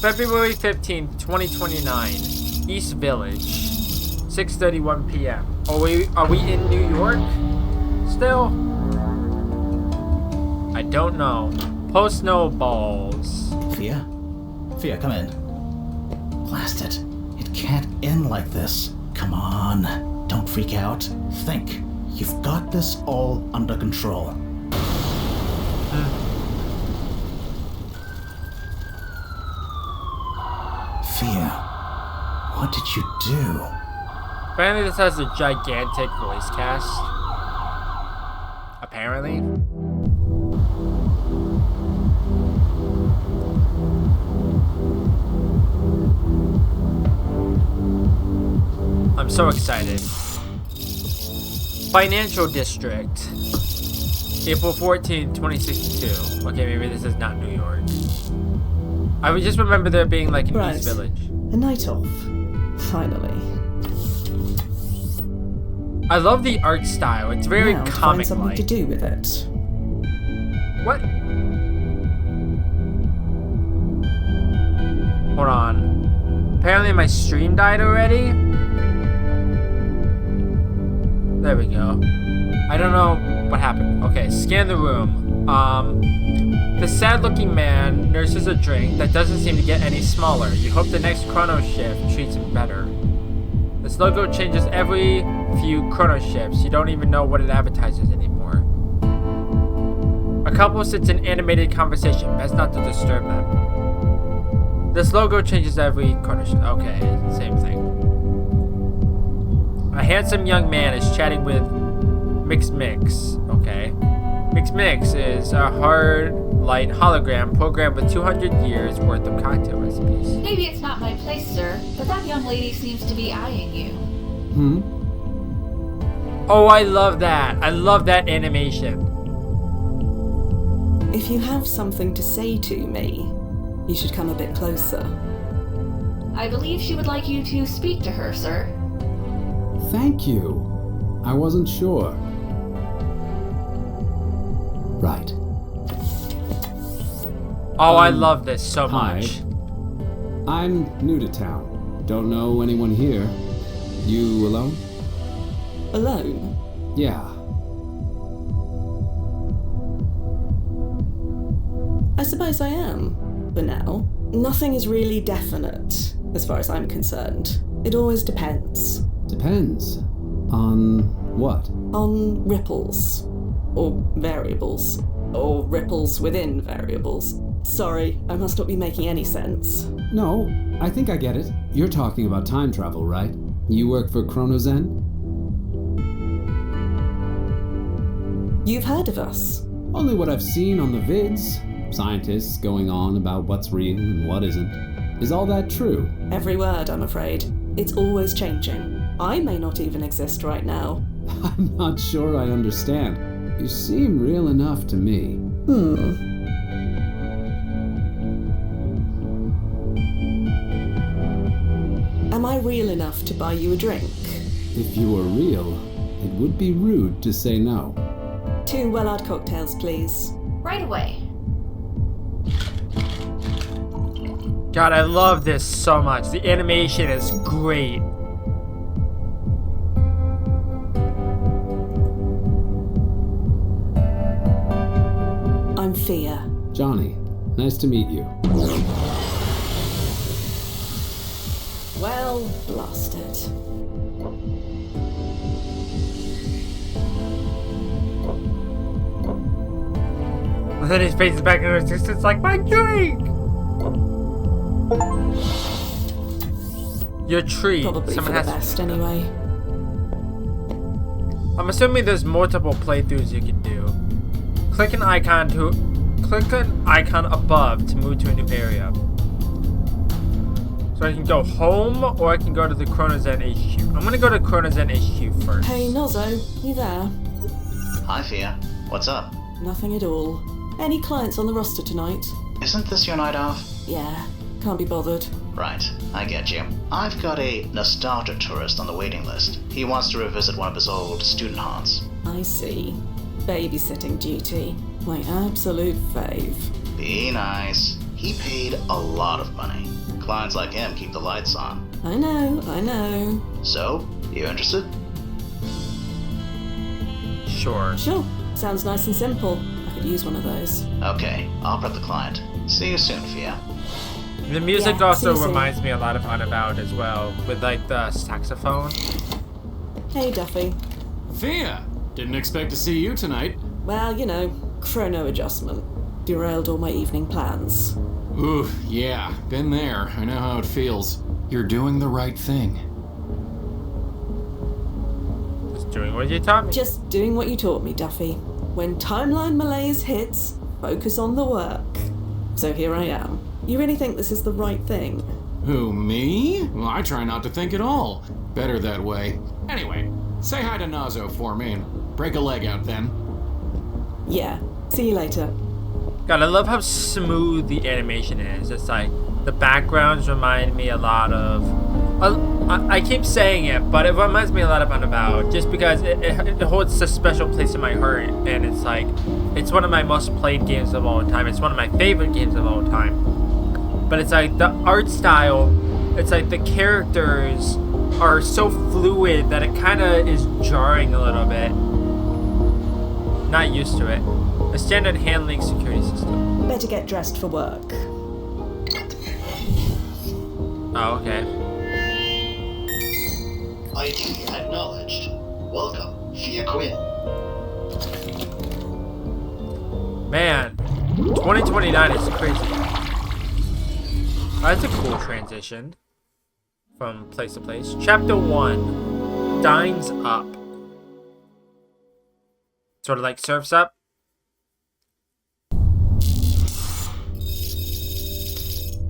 February 15th, 2029. East Village. 6:31 p.m. Are we in New York? Still? I don't know. Post snowballs. Fia? Fia, come in. Blast it. It can't end like this. Come on. Don't freak out. Think. You've got this all under control. Fia, what did you do? Apparently this has a gigantic voice cast. Apparently. I'm so excited. Financial District. April 14th, 2062. Okay, maybe this is not New York. I would just remember there being like an East Village. A night off. Finally. I love the art style. It's very now comic-like. Find something to do with it. What? Hold on. Apparently my stream died already. There we go. I don't know what happened. Okay, scan the room. The sad-looking man nurses a drink that doesn't seem to get any smaller. You hope the next chrono shift treats him better. This logo changes every few chrono shifts. You don't even know what it advertises anymore. A couple sits in animated conversation. Best not to disturb them. This logo changes every chrono shift. Okay, same thing. A handsome young man is chatting with Mix. Okay. Mix is a hard light hologram programmed with 200 years worth of cocktail recipes. Maybe it's not my place, sir, but that young lady seems to be eyeing you. Oh, I love that. I love that animation. If you have something to say to me, you should come a bit closer. I believe she would like you to speak to her, sir. Thank you. I wasn't sure. Right. Oh, I love this so Hi. much. I'm new to town. Don't know anyone here. You alone? Alone? Yeah. I suppose I am. For now. Nothing is really definite, as far as I'm concerned. It always depends. Depends. On what? On ripples. Or variables. Or ripples within variables. Sorry, I must not be making any sense. No, I think I get it. You're talking about time travel, right? You work for Chronozen? You've heard of us? Only what I've seen on the vids. Scientists going on about what's real and what isn't. Is all that true? Every word, I'm afraid. It's always changing. I may not even exist right now. I'm not sure I understand. You seem real enough to me. Am I real enough to buy you a drink? If you were real, it would be rude to say no. 2 Wellard cocktails, please. Right away. God, I love this so much. The animation is great. I'm Fia. Johnny, nice to meet you. Well, blasted. And then his face is back in existence like, my drink! Your tree. Probably Someone for has the best, anyway. I'm assuming there's multiple playthroughs you can do. Click an icon above to move to a new area. So I can go home or I can go to the Chronozen HQ. I'm gonna go to Chronozen HQ first. Hey, Nozzo, you there? Hi, Fia. What's up? Nothing at all. Any clients on the roster tonight? Isn't this your night off? Yeah, can't be bothered. Right, I get you. I've got a nostalgia tourist on the waiting list. He wants to revisit one of his old student haunts. I see. Babysitting duty. My absolute fave. Be nice. He paid a lot of money. Clients like him keep the lights on. I know. So, you interested? Sure. Sure. Sounds nice and simple. I could use one of those. Okay, I'll prep the client. See you soon, Fia. The music Yeah, also see you soon. reminds me a lot of Unavowed as well, with like the saxophone. Hey, Duffy. Thea! Didn't expect to see you tonight. Well, you know, chrono adjustment. Derailed all my evening plans. Ooh, yeah, been there. I know how it feels. You're doing the right thing. Just doing what you taught me. Just doing what you taught me, Duffy. When timeline malaise hits, focus on the work. So here I am. You really think this is the right thing? Who, me? Well, I try not to think at all. Better that way. Anyway, say hi to Nazo for me and break a leg out then. Yeah. See you later. God, I love how smooth the animation is. It's like the backgrounds remind me a lot of. I keep saying it, but it reminds me a lot of Unavowed, just because it holds a special place in my heart, and it's like it's one of my most played games of all time. It's one of my favorite games of all time. But it's like the art style. It's like the characters are so fluid that it kind of is jarring a little bit. Not used to it. A standard handling security system. Better get dressed for work. Oh, okay. ID acknowledged. Welcome, Fia Quinn. Man, 2029 is crazy. That's a cool transition from place to place. Chapter 1. Dine's Up. Sort of like Surf's Up.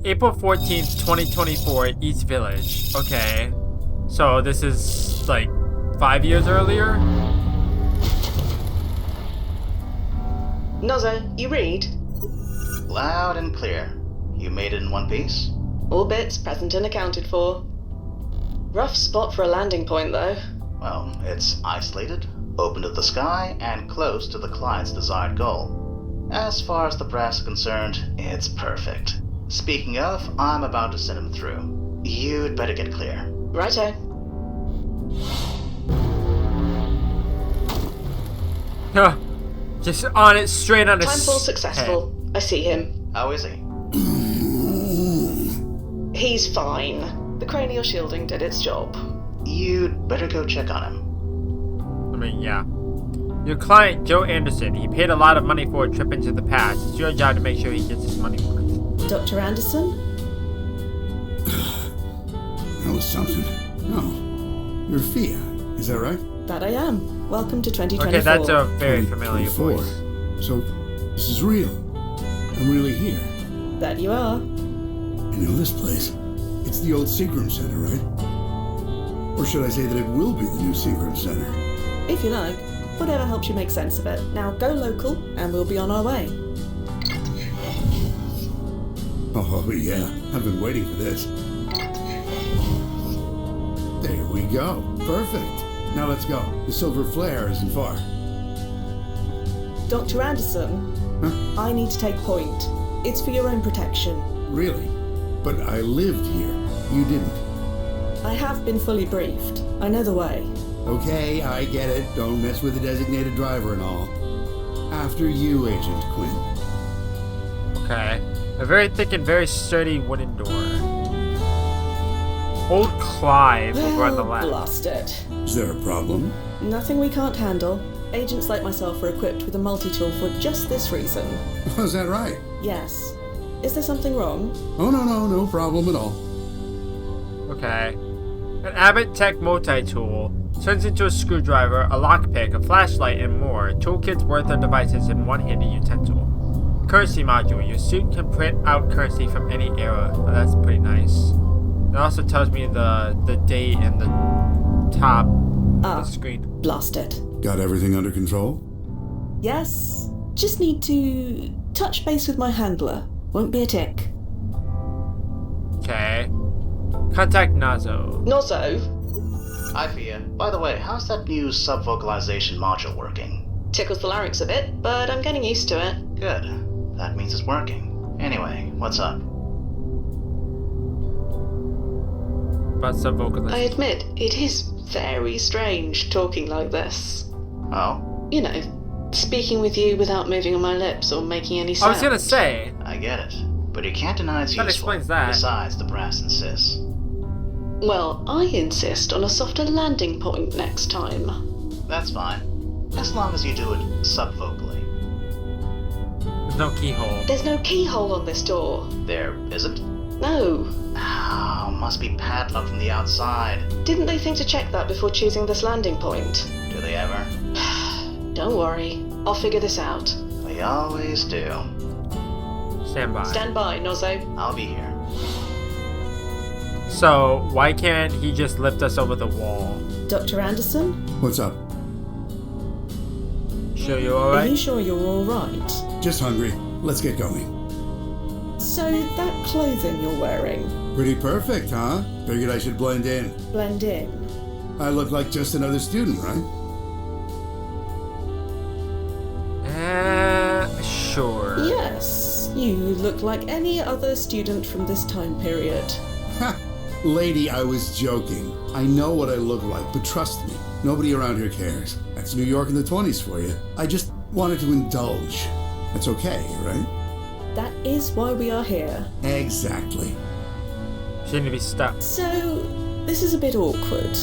April 14th, 2024, East Village. Okay. So this is like 5 years earlier? Nozo, you read? Loud and clear. You made it in one piece? All bits present and accounted for. Rough spot for a landing point, though. Well, it's isolated, open to the sky, and close to the client's desired goal. As far as the brass is concerned, it's perfect. Speaking of, I'm about to send him through. You'd better get clear. Righto. Huh. Just on it, straight on his Timefall successful. I see him. How is he? He's fine. The cranial shielding did its job. You'd better go check on him. I mean, yeah. Your client, Joe Anderson, he paid a lot of money for a trip into the past. It's your job to make sure he gets his money worth. Dr. Anderson? That was something. Oh, you're Fia, is that right? That I am. Welcome to 2024. Okay, that's a very familiar 24. voice. So, this is real. I'm really here. That you are. You know this place? It's the old Seagram Center, right? Or should I say that it will be the new Seagram Center? If you like. Whatever helps you make sense of it. Now go local, and we'll be on our way. Oh, yeah. I've been waiting for this. There we go. Perfect. Now let's go. The silver flare isn't far. Dr. Anderson, Huh? I need to take point. It's for your own protection. Really? But I lived here. You didn't. I have been fully briefed. I know the way. Okay, I get it. Don't mess with the designated driver and all. After you, Agent Quinn. Okay. A very thick and very sturdy wooden door. Old Clive over on the left. Blast it. Is there a problem? Nothing we can't handle. Agents like myself are equipped with a multi-tool for just this reason. Oh, is that right? Yes. Is there something wrong? Oh, no problem at all. Okay. An Abbott Tech multi-tool turns into a screwdriver, a lockpick, a flashlight, and more. Toolkit's worth of devices in one handy utensil. Currency module. Your suit can print out currency from any era. Oh, that's pretty nice. It also tells me the date and the top of the screen. Blast it. Got everything under control? Yes. Just need to touch base with my handler. Won't be a tick. Okay. Contact Nazo. Nozo, Hi, Fia. By the way, how's that new sub-vocalization module working? tickles the larynx a bit, but I'm getting used to it. Good. That means it's working. Anyway, what's up? About some vocalist. I admit, it is very strange talking like this. Oh? You know, speaking with you without moving on my lips or making any I sound. was gonna say. I get it. But you can't deny it's That useful. explains that. Besides, the brass insists. Well, I insist on a softer landing point next time. That's fine. As long as you do it subvocally. There's no keyhole. There's no keyhole on this door. There isn't? No. Oh, must be padlocked from the outside. Didn't they think to check that before choosing this landing point? Do they ever? Don't worry. I'll figure this out. They always do. Stand by. Stand by, Nozzo. I'll be here. So, why can't he just lift us over the wall? Dr. Anderson, What's up? Sure you are you alright? sure you're all right? Just hungry. Let's get going. So, that clothing you're wearing, Pretty perfect, huh? Figured I should blend in. blend in? I look like just another student, right? Sure. Yes, you look like any other student from this time period. Ha! Lady, I was joking. I know what I look like, but trust me, nobody around here cares. That's New York in the 20s for you. I just wanted to indulge. That's okay, right? That is why we are here. Exactly. Shouldn't be stuck. So, this is a bit awkward.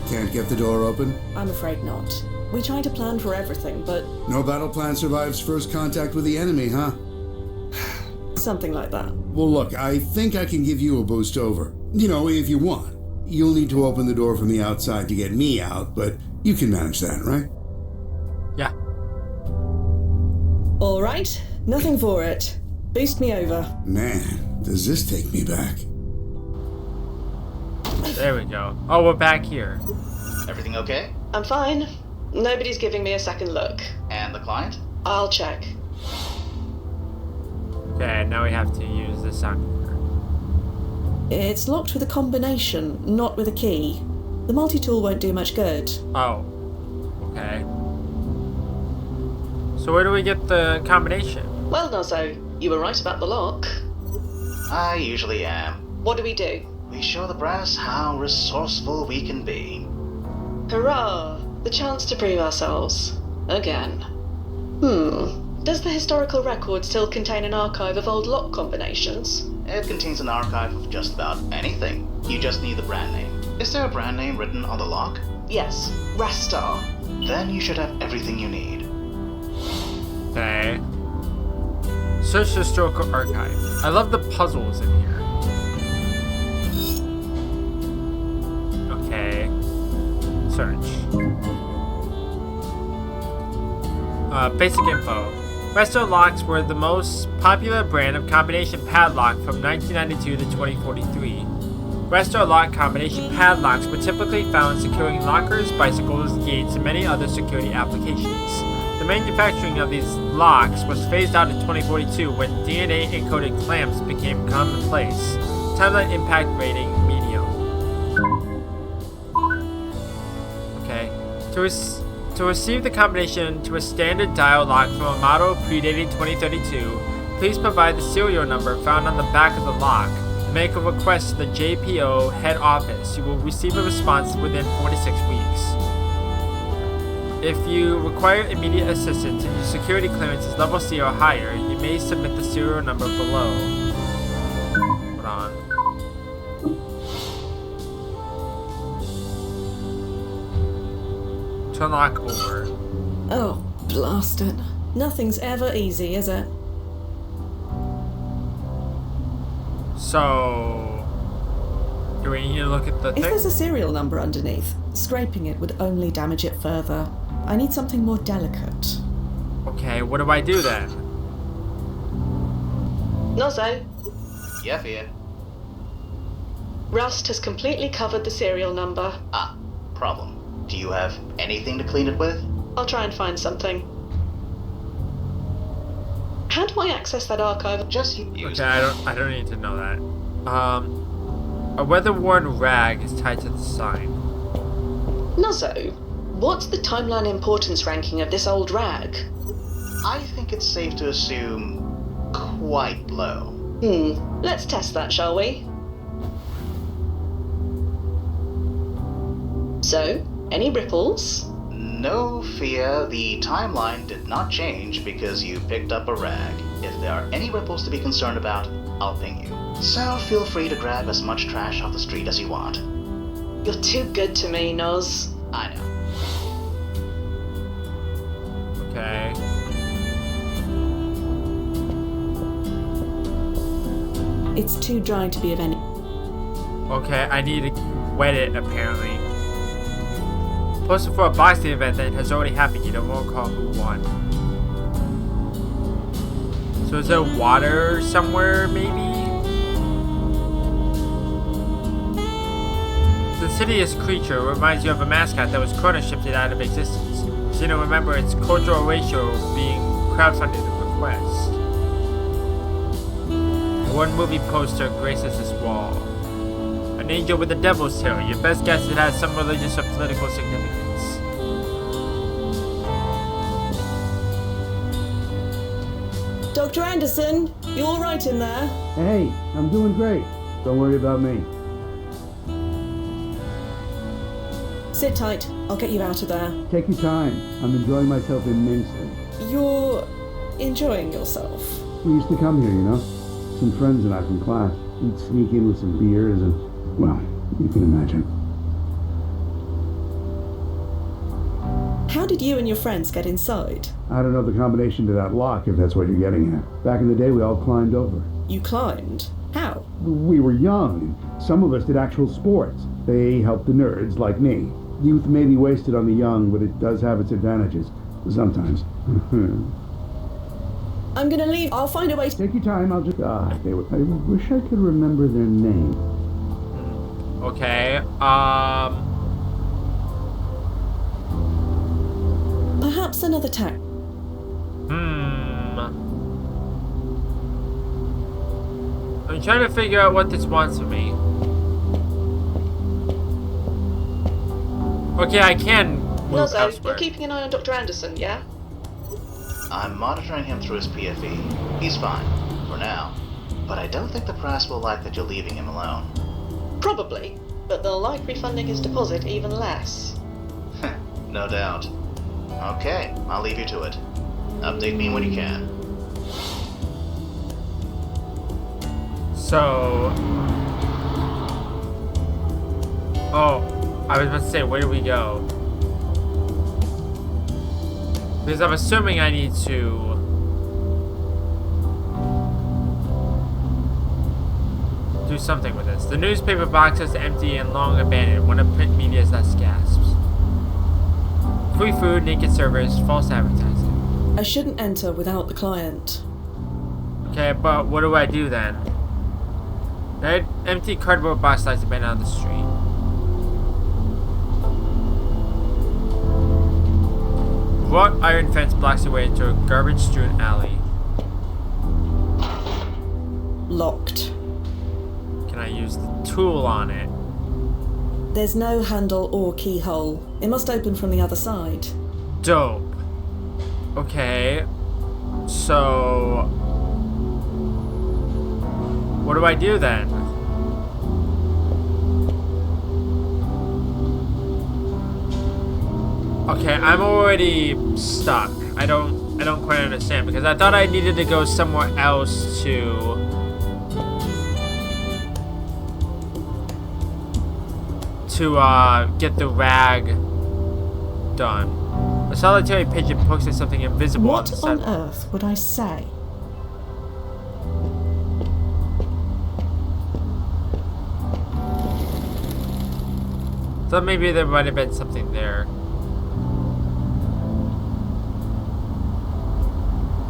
Can't get the door open? I'm afraid not. We try to plan for everything, but No battle plan survives first contact with the enemy, huh? something like that. Well, look, I think I can give you a boost over. You know, if you want. You'll need to open the door from the outside to get me out, but you can manage that, right? Yeah. All right, nothing for it. Boost me over. Man, does this take me back? There we go. Oh, we're back here. Everything okay? I'm fine. Nobody's giving me a second look. And the client? I'll check. Okay, now we have to use the sound. It's locked with a combination, not with a key. The multi-tool won't do much good. Oh. Okay. So where do we get the combination? Well, Nozzo, you were right about the lock. I usually am. What do? We show the brass how resourceful we can be. Hurrah! The chance to prove ourselves. Again. Does the historical record still contain an archive of old lock combinations? It contains an archive of just about anything. You just need the brand name. Is there a brand name written on the lock? Yes, Rastar. Then you should have everything you need. Okay. Search the historical archive. I love the puzzles in here. Okay. Search. Basic info. Resto locks were the most popular brand of combination padlock from 1992 to 2043. Resto lock combination padlocks were typically found securing lockers, bicycles, gates, and many other security applications. The manufacturing of these locks was phased out in 2042 when DNA-encoded clamps became commonplace. Timeline impact rating medium. Okay. To receive the combination to a standard dial lock from a model predating 2032, please provide the serial number found on the back of the lock. Make a request to the JPO head office. You will receive a response within 46 weeks. If you require immediate assistance and your security clearance is level C or higher, you may submit the serial number below. Hold on. To unlock over. Oh, blast it. Nothing's ever easy, is it? So, do we need to look at the If thing? there's a serial number underneath, scraping it would only damage it further. I need something more delicate. Okay, what do I do then? Nozzo, Yeah, Fia. Rust has completely covered the serial number. Ah, problem. Do you have anything to clean it with? I'll try and find something. How do I access that archive? Just use Okay, I don't need to know that. A weather-worn rag is tied to the sign. Nozzo, what's the timeline importance ranking of this old rag? I think it's safe to assume quite low. Let's test that, shall we? So, any ripples? No fear, the timeline did not change because you picked up a rag. If there are any ripples to be concerned about, I'll ping you. So feel free to grab as much trash off the street as you want. You're too good to me, Noz. I know. Okay. It's too dry to be of any. Okay, I need to wet it apparently. Posted for a boxing event that has already happened. You don't recall who won. So is there water somewhere, maybe? The insidious creature reminds you of a mascot that was chrono shifted out of existence. So you don't remember its cultural ratio being crowdfunded request. One movie poster graces this wall. An angel with a devil's tail. Your best guess it has some religious or political significance. Dr. Anderson, you all right in there? Hey, I'm doing great. Don't worry about me. Sit tight. I'll get you out of there. Take your time. I'm enjoying myself immensely. You're enjoying yourself. We used to come here, you know? Some friends and I from class. We'd sneak in with some beers and, well, you can imagine. How did you and your friends get inside? I don't know the combination to that lock, if that's what you're getting at. Back in the day, we all climbed over. You climbed? How? We were young. Some of us did actual sports. They helped the nerds like me. Youth may be wasted on the young, but it does have its advantages. Sometimes. I'm gonna leave. I'll find a way to... Take your time, I'll just... I wish I could remember their name. Okay, Perhaps another tack. I'm trying to figure out what this wants from me. Okay, I can move Nozo, elsewhere. you're keeping an eye on Dr. Anderson, yeah? I'm monitoring him through his PFE. He's fine, for now. But I don't think the press will like that you're leaving him alone. Probably, but they'll like refunding his deposit even less. No doubt. Okay, I'll leave you to it. Update me when you can. So... Oh, I was about to say, where do we go? Because I'm assuming I need to... do something with this. The newspaper box is empty and long abandoned. One of print media's last gasps. Free food, naked servers, false advertising. I shouldn't enter without the client. Okay, but what do I do then? That empty cardboard box lies abandoned on the street. Wrought iron fence blocks your way into a garbage-strewn alley. Locked. Can I use the tool on it? There's no handle or keyhole. It must open from the other side. Dope. Okay. So... what do I do then? Okay, I'm already stuck. I don't quite understand because I thought I needed to go somewhere else to get the rag done. A solitary pigeon pokes at something invisible on the What on sidewalk. earth would I say? Thought maybe there might have been something there.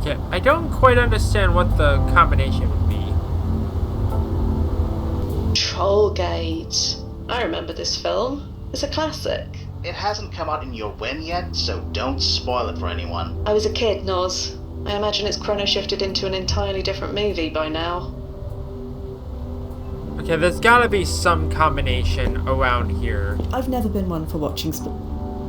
Okay, I don't quite understand what the combination would be. Trollgate. I remember this film. It's a classic. It hasn't come out in your win yet, so don't spoil it for anyone. I was a kid, Noz. I imagine it's chrono shifted into an entirely different movie by now. Okay, there's gotta be some combination around here. I've never been one for watching sport.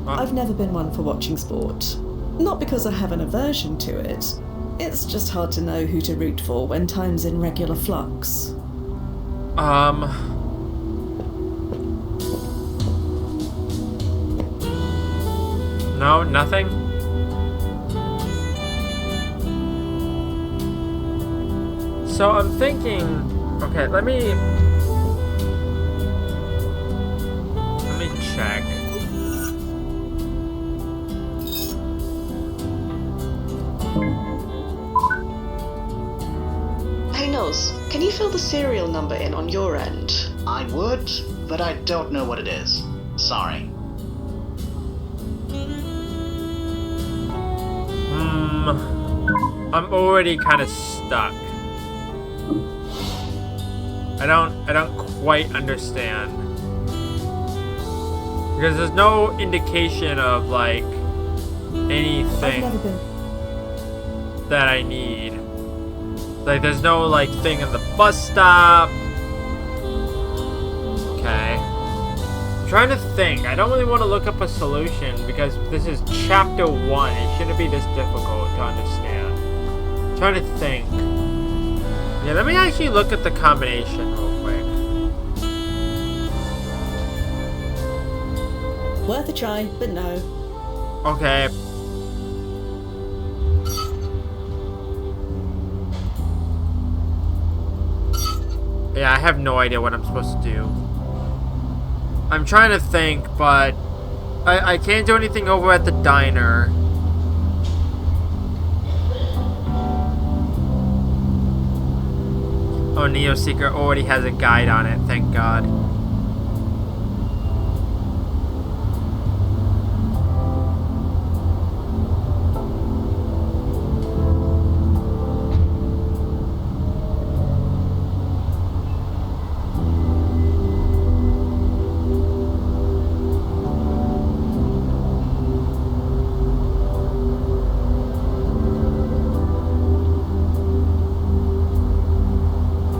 I've never been one for watching sport. Not because I have an aversion to it, It's just hard to know who to root for when time's in regular flux. No, nothing? So I'm thinking, okay, let me check. Hey Nose, can you fill the serial number in on your end? I would, but I don't know what it is. Sorry. I'm already kind of stuck. I don't quite understand. Because there's no indication of, like, anything that I need. Like, there's no, like, thing in the bus stop. Okay. I'm trying to think. I don't really want to look up a solution because this is chapter 1. It shouldn't be this difficult to understand. I'm trying to think. Yeah, let me actually look at the combination real quick. Worth a try, but no. Okay. Yeah, I have no idea what I'm supposed to do. I'm trying to think, but I can't do anything over at the diner. Oh, Neo Seeker already has a guide on it, thank God.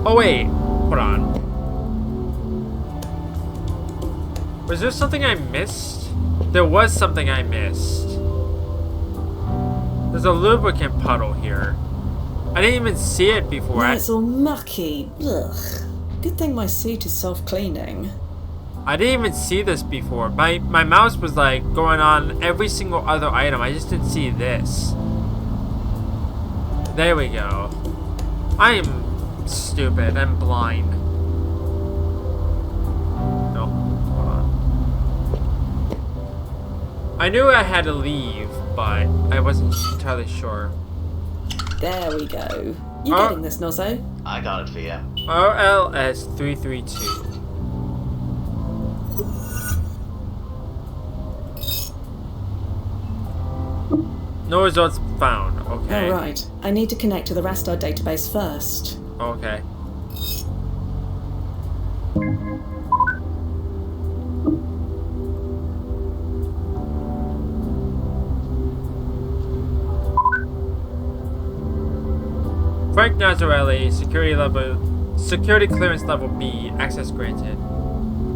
Oh wait, hold on. Was there something I missed? There was something I missed. There's a lubricant puddle here. I didn't even see it before. No, it's all mucky. Ugh. Good thing my suit is self-cleaning. I didn't even see this before. My mouse was like going on every single other item. I just didn't see this. There we go. I am stupid and blind. No, hold on. I knew I had to leave, but I wasn't entirely sure. There we go. You getting this, Nozzo? I got it for you. RLS 332. No results found. Okay. Oh, right. I need to connect to the Rastar database first. Okay. Frank Nazarelli, security clearance level B, access granted.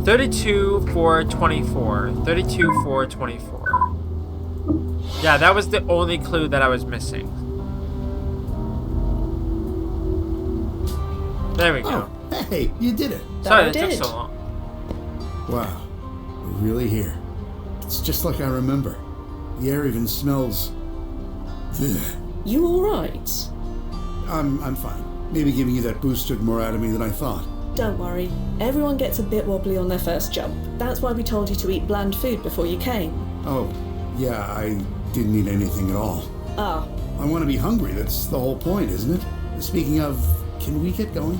32-424. 32-424. Yeah, that was the only clue that I was missing. There we go. Oh, hey, you did it. Sorry, that took so long. Wow, we're really here. It's just like I remember. The air even smells... Ugh. You alright? I'm fine. Maybe giving you that boost took more out of me than I thought. Don't worry. Everyone gets a bit wobbly on their first jump. That's why we told you to eat bland food before you came. Oh, yeah, I didn't eat anything at all. Ah. I want to be hungry. That's the whole point, isn't it? Speaking of, can we get going?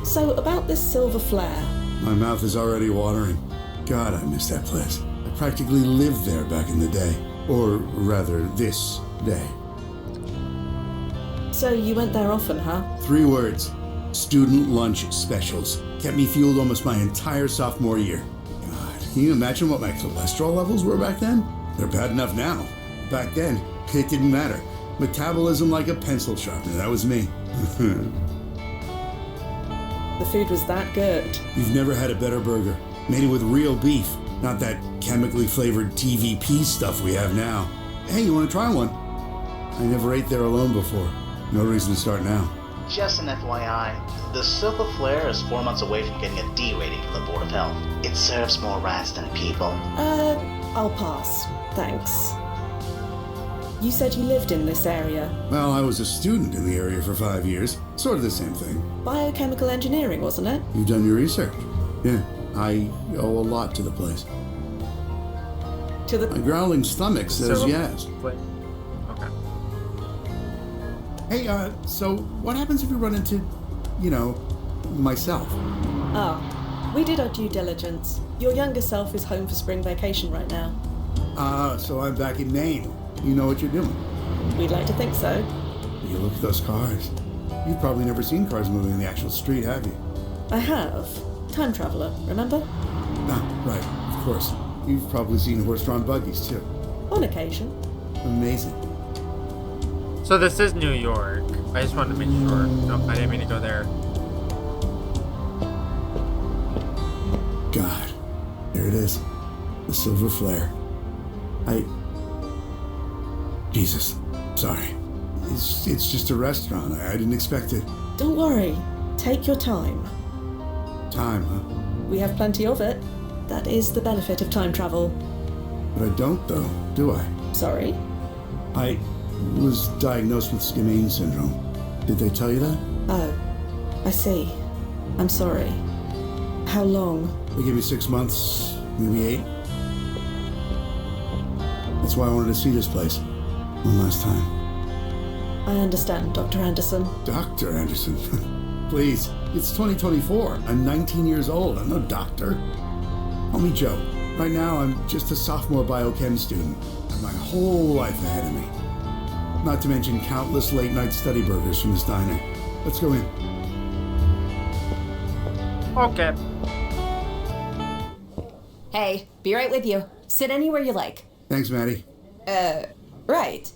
So, about this silver flare. My mouth is already watering. God, I miss that place. I practically lived there back in the day. Or rather, this day. So, you went there often, huh? 3 words. Student lunch specials. Kept me fueled almost my entire sophomore year. God, can you imagine what my cholesterol levels were back then? They're bad enough now. Back then, it didn't matter. Metabolism like a pencil sharpener. That was me. The food was that good. You've never had a better burger. Made it with real beef. Not that chemically flavored TVP stuff we have now. Hey, you want to try one? I never ate there alone before. No reason to start now. Just an FYI, the Silver Flare is 4 months away from getting a D rating from the Board of Health. It serves more rats than people. I'll pass. Thanks. You said you lived in this area. Well, I was a student in the area for 5 years. Sort of the same thing. Biochemical engineering, wasn't it? You've done your research. Yeah, I owe a lot to the place. To the... My growling stomach says yes. Wait. Okay. Hey, so what happens if we run into, myself? Ah, we did our due diligence. Your younger self is home for spring vacation right now. So I'm back in Maine. You know what you're doing. We'd like to think so. You look at those cars. You've probably never seen cars moving in the actual street, have you? I have. Time traveler, remember? Ah, right, of course. You've probably seen horse-drawn buggies, too. On occasion. Amazing. So this is New York. I just wanted to make sure. Nope, I didn't mean to go there. God. There it is. The Silver Flare. Jesus. Sorry. It's just a restaurant. I didn't expect it. Don't worry. Take your time. Time, huh? We have plenty of it. That is the benefit of time travel. But I don't, though, do I? Sorry? I was diagnosed with Schimmane syndrome. Did they tell you that? Oh, I see. I'm sorry. How long? They gave me 6 months, maybe 8. That's why I wanted to see this place. One last time. I understand, Dr. Anderson. Dr. Anderson? Please, it's 2024. I'm 19 years old. I'm no doctor. Call me Joe. Right now, I'm just a sophomore biochem student. I have my whole life ahead of me. Not to mention countless late-night study burgers from this diner. Let's go in. Okay. Hey, be right with you. Sit anywhere you like. Thanks, Maddie. Right.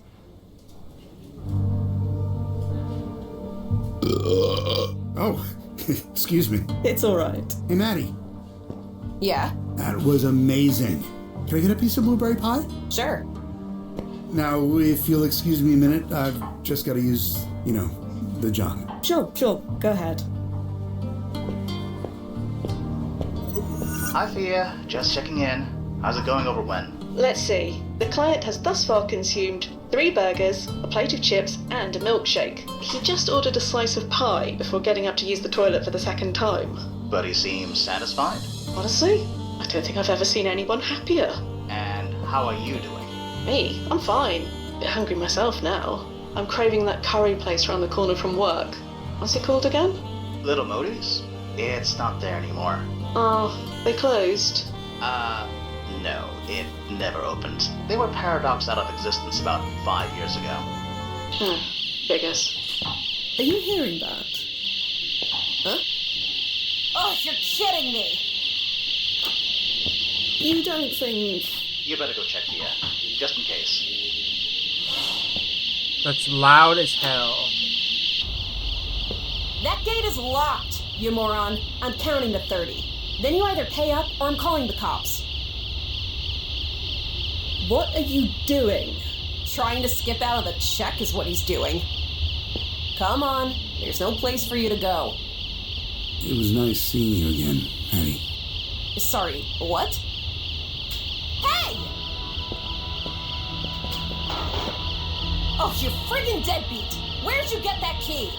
Oh, excuse me. It's all right. Hey, Maddie. Yeah? That was amazing. Can I get a piece of blueberry pie? Sure. Now, if you'll excuse me a minute, I've just got to use, the John. Sure. Go ahead. Hi, Fia. Just checking in. How's it going over when? Let's see. The client has thus far consumed 3 burgers, a plate of chips, and a milkshake. He just ordered a slice of pie before getting up to use the toilet for the second time. But he seems satisfied. Honestly, I don't think I've ever seen anyone happier. And how are you doing? Me? I'm fine. Bit hungry myself now. I'm craving that curry place around the corner from work. What's it called again? Little Modi's? It's not there anymore. Oh, they closed. No, it never opened. They were paradoxed out of existence about 5 years ago. Figures. Are you hearing that? Huh? Oh, you're kidding me! You don't think... You better go check Fia, just in case. That's loud as hell. That gate is locked, you moron. I'm counting to 30. Then you either pay up or I'm calling the cops. What are you doing? Trying to skip out of the check is what he's doing. Come on, there's no place for you to go. It was nice seeing you again, Maddie. Sorry, what? Hey! Oh, you friggin' deadbeat! Where'd you get that key?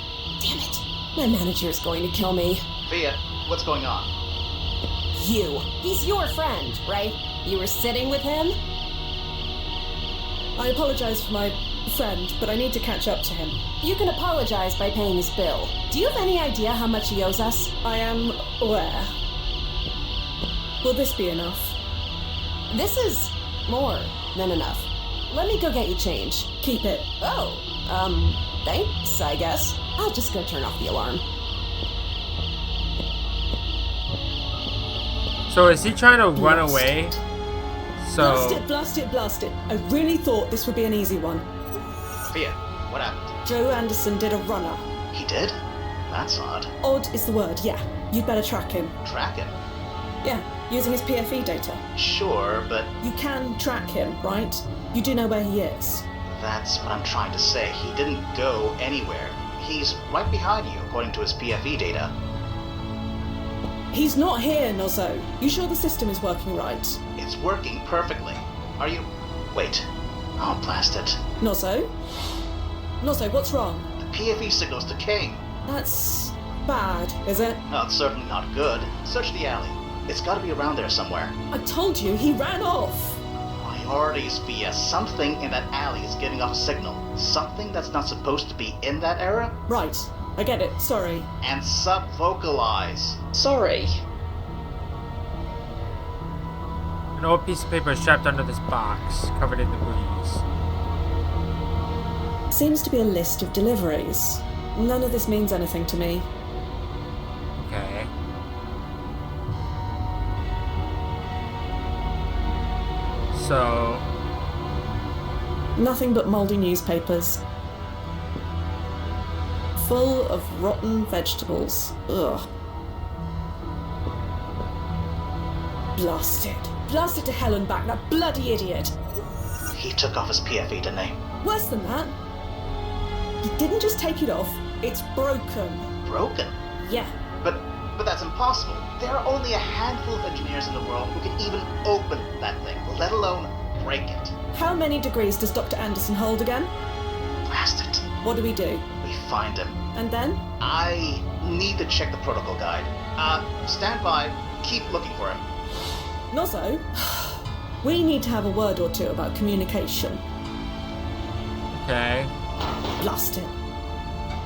Damn it, my manager's going to kill me. Fia, what's going on? You. He's your friend, right? You were sitting with him? I apologize for my friend, but I need to catch up to him. You can apologize by paying his bill. Do you have any idea how much he owes us? I am aware. Will this be enough? This is more than enough. Let me go get you change. Keep it. Oh, thanks, I guess. I'll just go turn off the alarm. So is he trying to run away? So Blast it. I really thought this would be an easy one. Fia, what happened? Joe Anderson did a runner. He did? That's odd. Odd is the word, yeah. You'd better track him. Track him? Yeah, using his PFE data. Sure, but You can track him, right? You do know where he is. That's what I'm trying to say. He didn't go anywhere. He's right behind you, according to his PFE data. He's not here, Nozzo. You sure the system is working right? It's working perfectly. Are you... Wait. Oh, blast it. Nozzo? Nozzo, what's wrong? The PFE signal's decaying. That's bad, is it? No, it's certainly not good. Search the alley. It's gotta be around there somewhere. I told you, he ran off. Priorities, Via. Something in that alley is giving off a signal. Something that's not supposed to be in that area? Right. I get it. Sorry. And sub-vocalize. Sorry. An old piece of paper is strapped under this box, covered in debris. Seems to be a list of deliveries. None of this means anything to me. Okay. So... Nothing but mouldy newspapers. Full of rotten vegetables. Ugh. Blasted. Blasted to hell and back, that bloody idiot. He took off his PFE, didn't he? Worse than that. He didn't just take it off, it's broken. Broken? Yeah. But that's impossible. There are only a handful of engineers in the world who can even open that thing, let alone break it. How many degrees does Dr. Anderson hold again? Blast it. What do? We find him. And then? I need to check the protocol guide. Stand by. Keep looking for him. Nozzo, we need to have a word or two about communication. Okay. Blast it.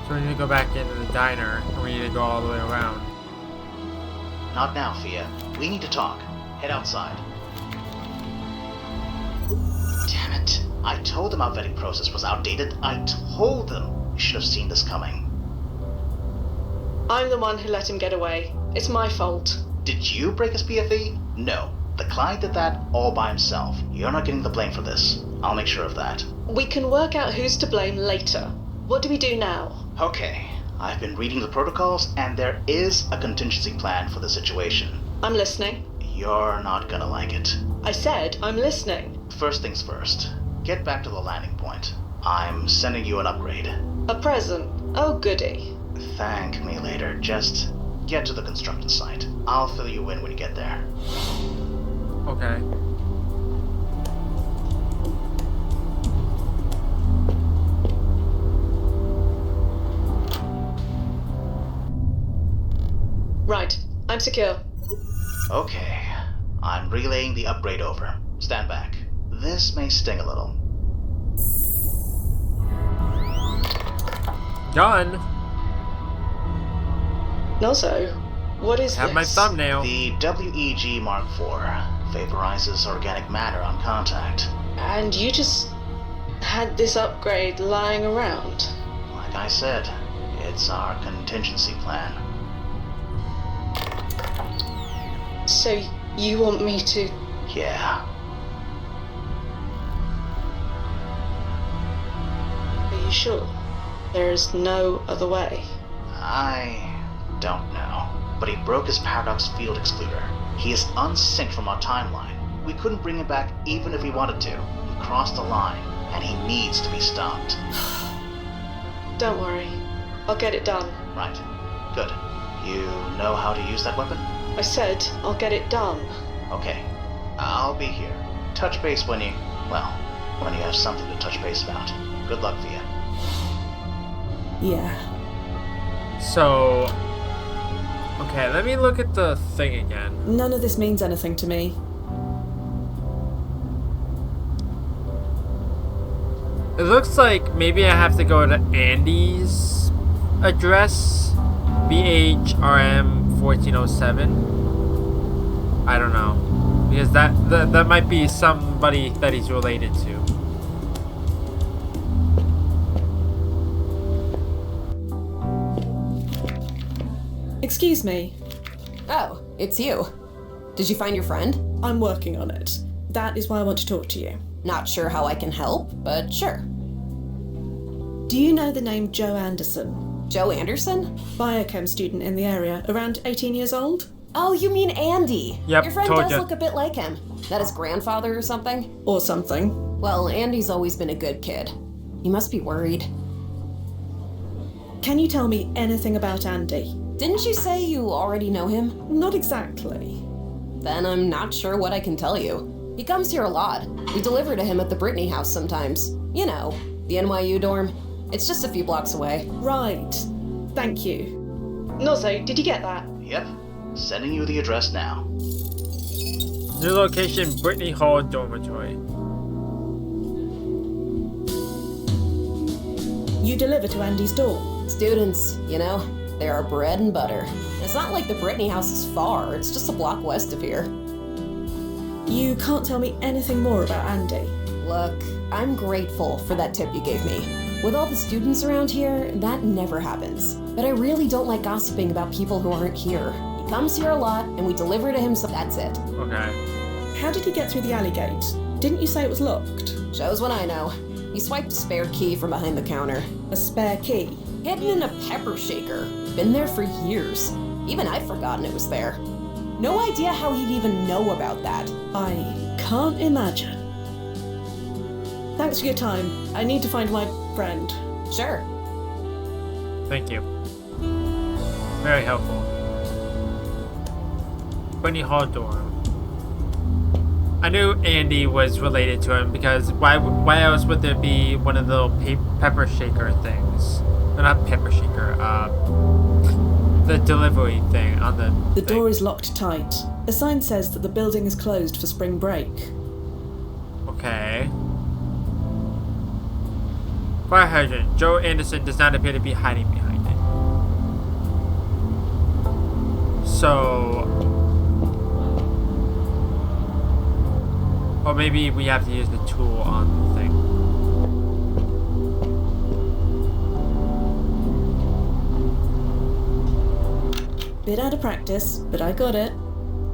So we need to go back into the diner, and we need to go all the way around. Not now, Fia. We need to talk. Head outside. Damn it. I told them our vetting process was outdated. I told them. You should have seen this coming. I'm the one who let him get away. It's my fault. Did you break his PFE? No. The client did that all by himself. You're not getting the blame for this. I'll make sure of that. We can work out who's to blame later. What do we do now? Okay. I've been reading the protocols, and there is a contingency plan for the situation. I'm listening. You're not gonna like it. I said I'm listening. First things first. Get back to the landing point. I'm sending you an upgrade. A present? Oh, goody. Thank me later. Just get to the construction site. I'll fill you in when you get there. Okay. Right. I'm secure. Okay. I'm relaying the upgrade over. Stand back. This may sting a little. Done. Nozzo, what is Have this? my thumbnail. The WEG Mark IV vaporizes organic matter on contact. And you just had this upgrade lying around? Like I said, it's our contingency plan. So you want me to... Yeah. Are you sure? There's no other way? I don't know. But he broke his paradox field excluder. He is unsynced from our timeline. We couldn't bring him back even if we wanted to. He crossed the line, and he needs to be stopped. Don't worry. I'll get it done. Right. Good. You know how to use that weapon? I said I'll get it done. Okay. I'll be here. Touch base when you have something to touch base about. Good luck, Via. Yeah. So... Okay, let me look at the thing again. None of this means anything to me. It looks like maybe I have to go to Andy's address. BHRM 1407. I don't know. Because that might be somebody that he's related to. Excuse me. Oh, it's you. Did you find your friend? I'm working on it. That is why I want to talk to you. Not sure how I can help, but sure. Do you know the name Joe Anderson? Joe Anderson? Biochem student in the area, around 18 years old? Oh, you mean Andy. Yep, your friend told does ya. look a bit like him. That his grandfather or something? Or something. Well, Andy's always been a good kid. He must be worried. Can you tell me anything about Andy? Didn't you say you already know him? Not exactly. Then I'm not sure what I can tell you. He comes here a lot. We deliver to him at the Brittany house sometimes. You know, the NYU dorm. It's just a few blocks away. Right. Thank you. Nozo, did you get that? Yep. Sending you the address now. New location, Brittany Hall Dormitory. You deliver to Andy's door? Students, you know, they are bread and butter. It's not like the Brittany house is far, it's just a block west of here. You can't tell me anything more about Andy? Look, I'm grateful for that tip you gave me. With all the students around here, that never happens. But I really don't like gossiping about people who aren't here. He comes here a lot, and we deliver to him, so that's it. Okay. How did he get through the alley gate? Didn't you say it was locked? Shows what I know. He swiped a spare key from behind the counter. A spare key? Hidden in a pepper shaker. Been there for years. Even I've forgotten it was there. No idea how he'd even know about that. I can't imagine. Thanks for your time. I need to find my friend. Sure. Thank you. Very helpful. Brittany Hall dorm. I knew Andy was related to him because why else would there be one of the little pepper shaker things? Or not pepper shaker, the delivery thing on the The door is locked tight. A sign says that the building is closed for spring break. Okay. Fire hydrant. Joe Anderson does not appear to be hiding behind it. So... Or maybe we have to use the tool on the thing. Bit out of practice, but I got it.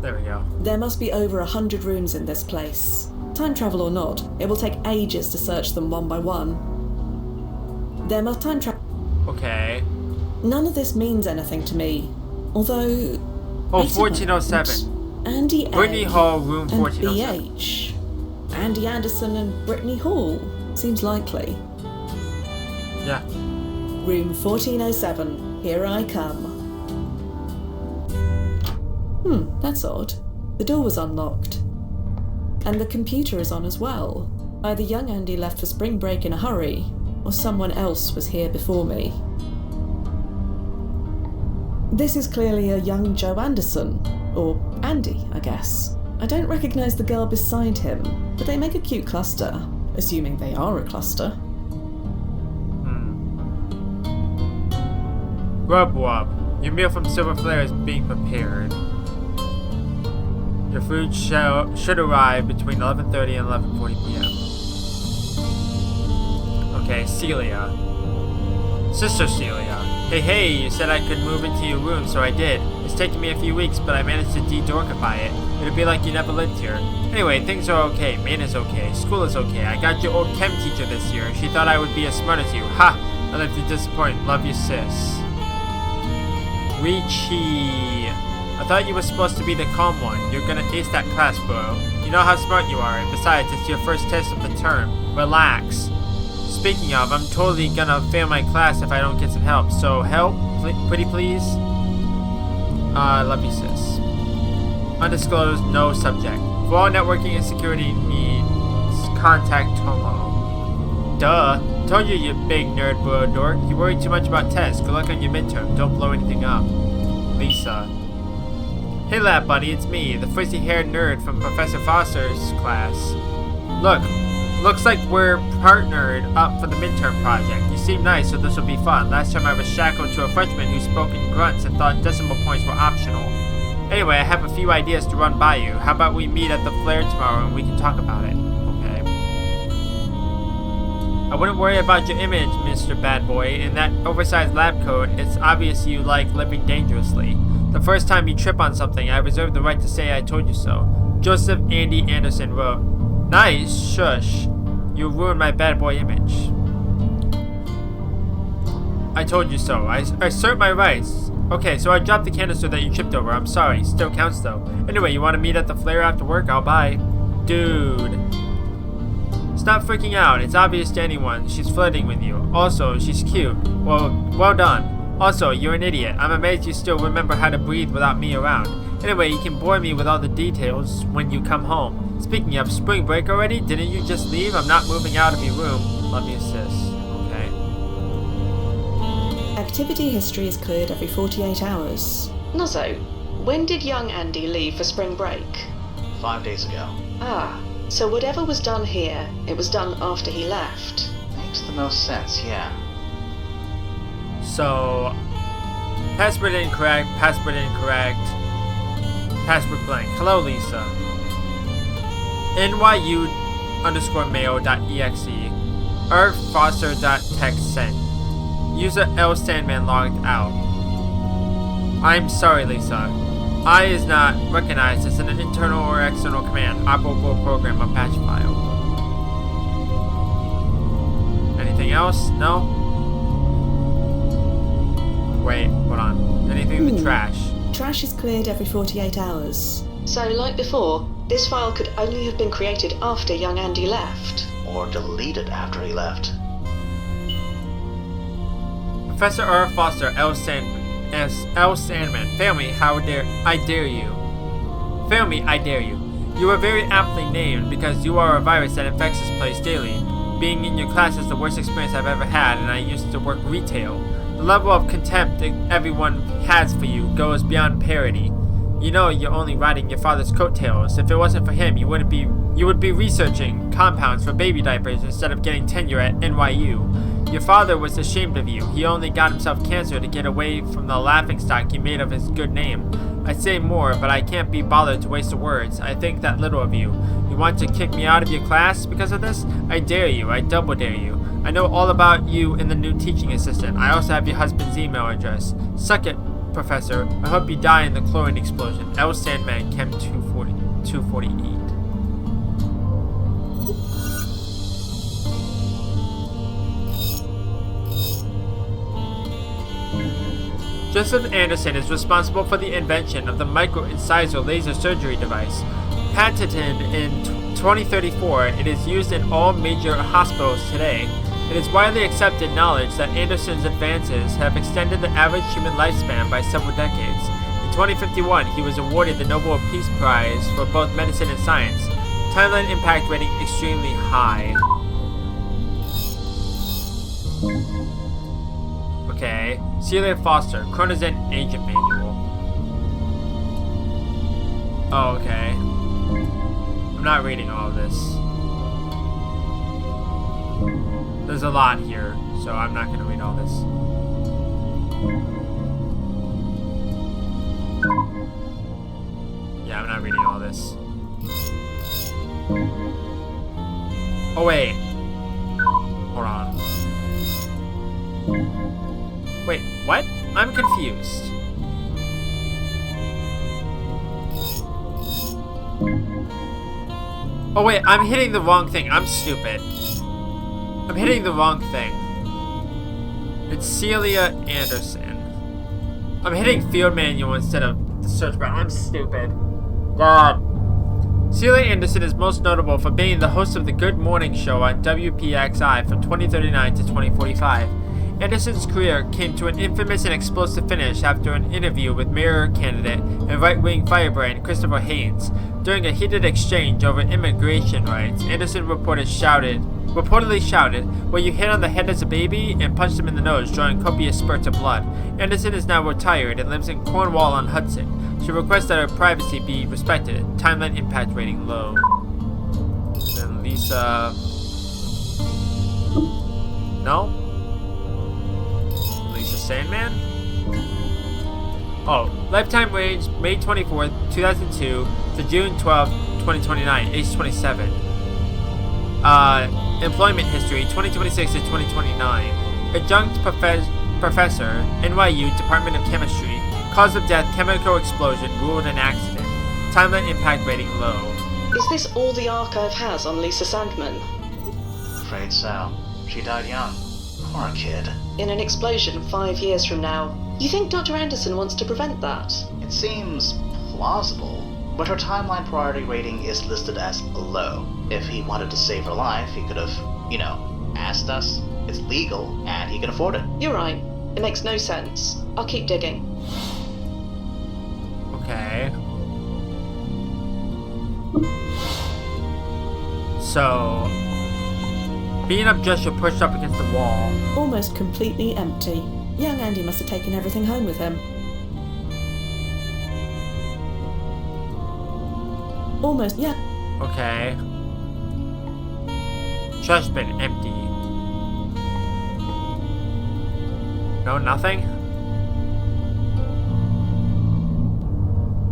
There we go. There must be over 100 rooms in this place. Time travel or not, it will take ages to search them one by one. There must time travel. Okay. None of this means anything to me. Although... Oh, wait a 1407. moment. Andy A. Brittany Hall, room and 1407. BH. Andy Anderson and Brittany Hall. Seems likely. Yeah. Room 1407. Here I come. That's odd. The door was unlocked. And the computer is on as well. Either young Andy left for spring break in a hurry, or someone else was here before me. This is clearly a young Joe Anderson. Or Andy, I guess. I don't recognise the girl beside him, but they make a cute cluster, assuming they are a cluster. Grub Wob. Your meal from Silver Flare is being prepared. Your food should arrive between 11:30 and 11:40 p.m. Okay, Celia. Sister Celia. Hey, you said I could move into your room, so I did. It's taken me a few weeks, but I managed to de-dorkify it. It'd be like you never lived here. Anyway, things are okay. Maine is okay. School is okay. I got your old chem teacher this year. She thought I would be as smart as you. Ha! I lived to disappoint. Love you, sis. Richie. I thought you were supposed to be the calm one. You're gonna ace that class, bro. You know how smart you are, and besides, it's your first test of the term. Relax. Speaking of, I'm totally gonna fail my class if I don't get some help. So help, pretty please. Love you, sis. Undisclosed, no subject. For all networking and security needs, contact Tomo. Duh. Told you, you big nerd bro dork. You worry too much about tests. Good luck on your midterm. Don't blow anything up. Lisa. Hey lab buddy, it's me, the frizzy-haired nerd from Professor Foster's class. Looks like we're partnered up for the midterm project. You seem nice, so this will be fun. Last time I was shackled to a freshman who spoke in grunts and thought decimal points were optional. Anyway, I have a few ideas to run by you. How about we meet at the Flare tomorrow and we can talk about it? Okay. I wouldn't worry about your image, Mr. Bad Boy. In that oversized lab coat, it's obvious you like living dangerously. The first time you trip on something, I reserve the right to say I told you so. Joseph Andy Anderson wrote, Nice, shush. You ruined my bad boy image. I told you so. I assert my rights. Okay, so I dropped the canister that you tripped over. I'm sorry. Still counts though. Anyway, you want to meet at the Flare after work? I'll buy. Dude. Stop freaking out. It's obvious to anyone. She's flirting with you. Also, she's cute. Well done. Also, you're an idiot. I'm amazed you still remember how to breathe without me around. Anyway, you can bore me with all the details when you come home. Speaking of, spring break already? Didn't you just leave? I'm not moving out of your room. Love you, sis. Okay. Activity history is cleared every 48 hours. Nozzo, when did young Andy leave for spring break? 5 days ago. Ah, so whatever was done here, it was done after he left. Makes the most sense, yeah. So, password incorrect, password blank. Hello, Lisa. NYU_mail.exe. Foster.text sent. User L Sandman logged out. I'm sorry, Lisa. I is not recognized as an internal or external command, operable program, or patch file. Anything else? No? Wait, hold on. Anything in the trash? Trash is cleared every 48 hours. So, like before, this file could only have been created after young Andy left. Or deleted after he left. Professor R. Foster, L. Sandman. Fail me, how dare I dare you. Fail me, I dare you. You are very aptly named because you are a virus that infects this place daily. Being in your class is the worst experience I've ever had, and I used to work retail. The level of contempt everyone has for you goes beyond parody. You know you're only riding your father's coattails. If it wasn't for him, you would be researching compounds for baby diapers instead of getting tenure at NYU. Your father was ashamed of you. He only got himself cancer to get away from the laughingstock he made of his good name. I'd say more, but I can't be bothered to waste the words. I think that little of you. You want to kick me out of your class because of this? I dare you. I double dare you. I know all about you in the new teaching assistant. I also have your husband's email address. Suck it, Professor. I hope you die in the chlorine explosion. L. Sandman, Chem 248. Joseph Anderson is responsible for the invention of the micro-incisor laser surgery device. Patented in 2034, it is used in all major hospitals today. It is widely accepted knowledge that Anderson's advances have extended the average human lifespan by several decades. In 2051, he was awarded the Nobel Peace Prize for both medicine and science. Timeline impact rating extremely high. Okay. Celia Foster, Chronozen Agent Manual. Oh, okay. I'm not reading all of this. There's a lot here, so I'm not going to read all this. Yeah, I'm not reading all this. Oh, wait. Hold on. Wait, what? I'm confused. Oh wait, I'm hitting the wrong thing. I'm stupid. I'm hitting the wrong thing. It's Celia Anderson. I'm hitting field manual instead of the search bar. I'm stupid. God. Celia Anderson is most notable for being the host of the Good Morning Show on WPXI from 2039 to 2045. Anderson's career came to an infamous and explosive finish after an interview with mayor candidate and right-wing firebrand Christopher Haynes. During a heated exchange over immigration rights, Anderson reportedly shouted, "Well, you hit on the head as a baby," and punched him in the nose, drawing copious spurts of blood. Anderson is now retired and lives in Cornwall-on-Hudson. She requests that her privacy be respected. Timeline impact rating low. Then Lisa... No? Lisa Sandman? Oh, lifetime range May 24th, 2002 to June 12th, 2029, age 27. Employment history 2026 to 2029. Adjunct professor, NYU Department of Chemistry. Cause of death, chemical explosion, ruled an accident. Timeline impact rating low. Is this all the archive has on Lisa Sandman? Afraid so. She died young. Poor kid. In an explosion 5 years from now. You think Dr. Anderson wants to prevent that? It seems plausible. but her timeline priority rating is listed as low. If he wanted to save her life, he could have, asked us. It's legal, and he can afford it. You're right. It makes no sense. I'll keep digging. Okay. So, being up Joshua pushed up against the wall. Almost completely empty. Young Andy must have taken everything home with him. Almost, yeah. Okay. Trash bin empty. No, nothing?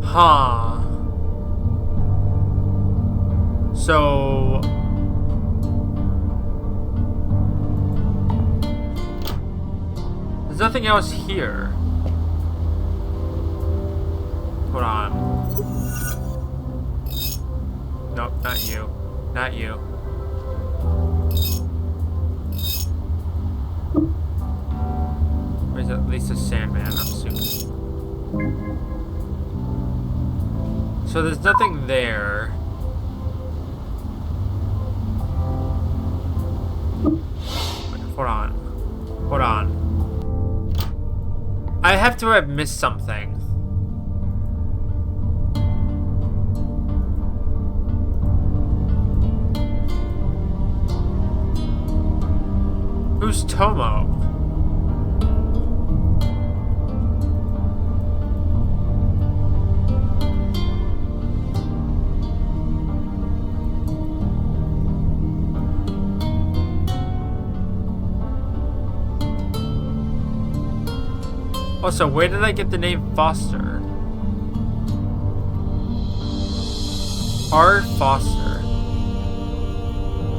Huh. So... there's nothing else here. Hold on. Nope, not you. Not you. Where's at least a Sandman, I'm assuming. So there's nothing there. Wait, hold on. Hold on. I have to have missed something. Who's Tomo? Also, where did I get the name Foster? R. Foster.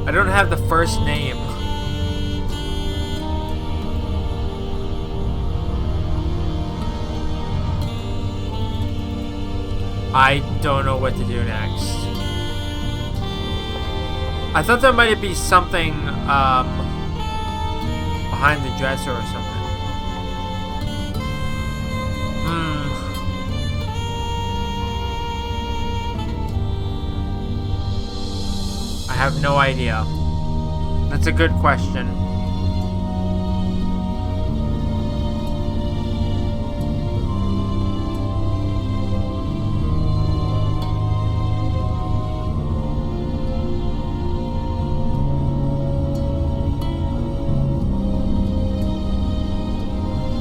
I don't have the first name. I don't know what to do next. I thought there might be something behind the dresser or something. I have no idea. That's a good question.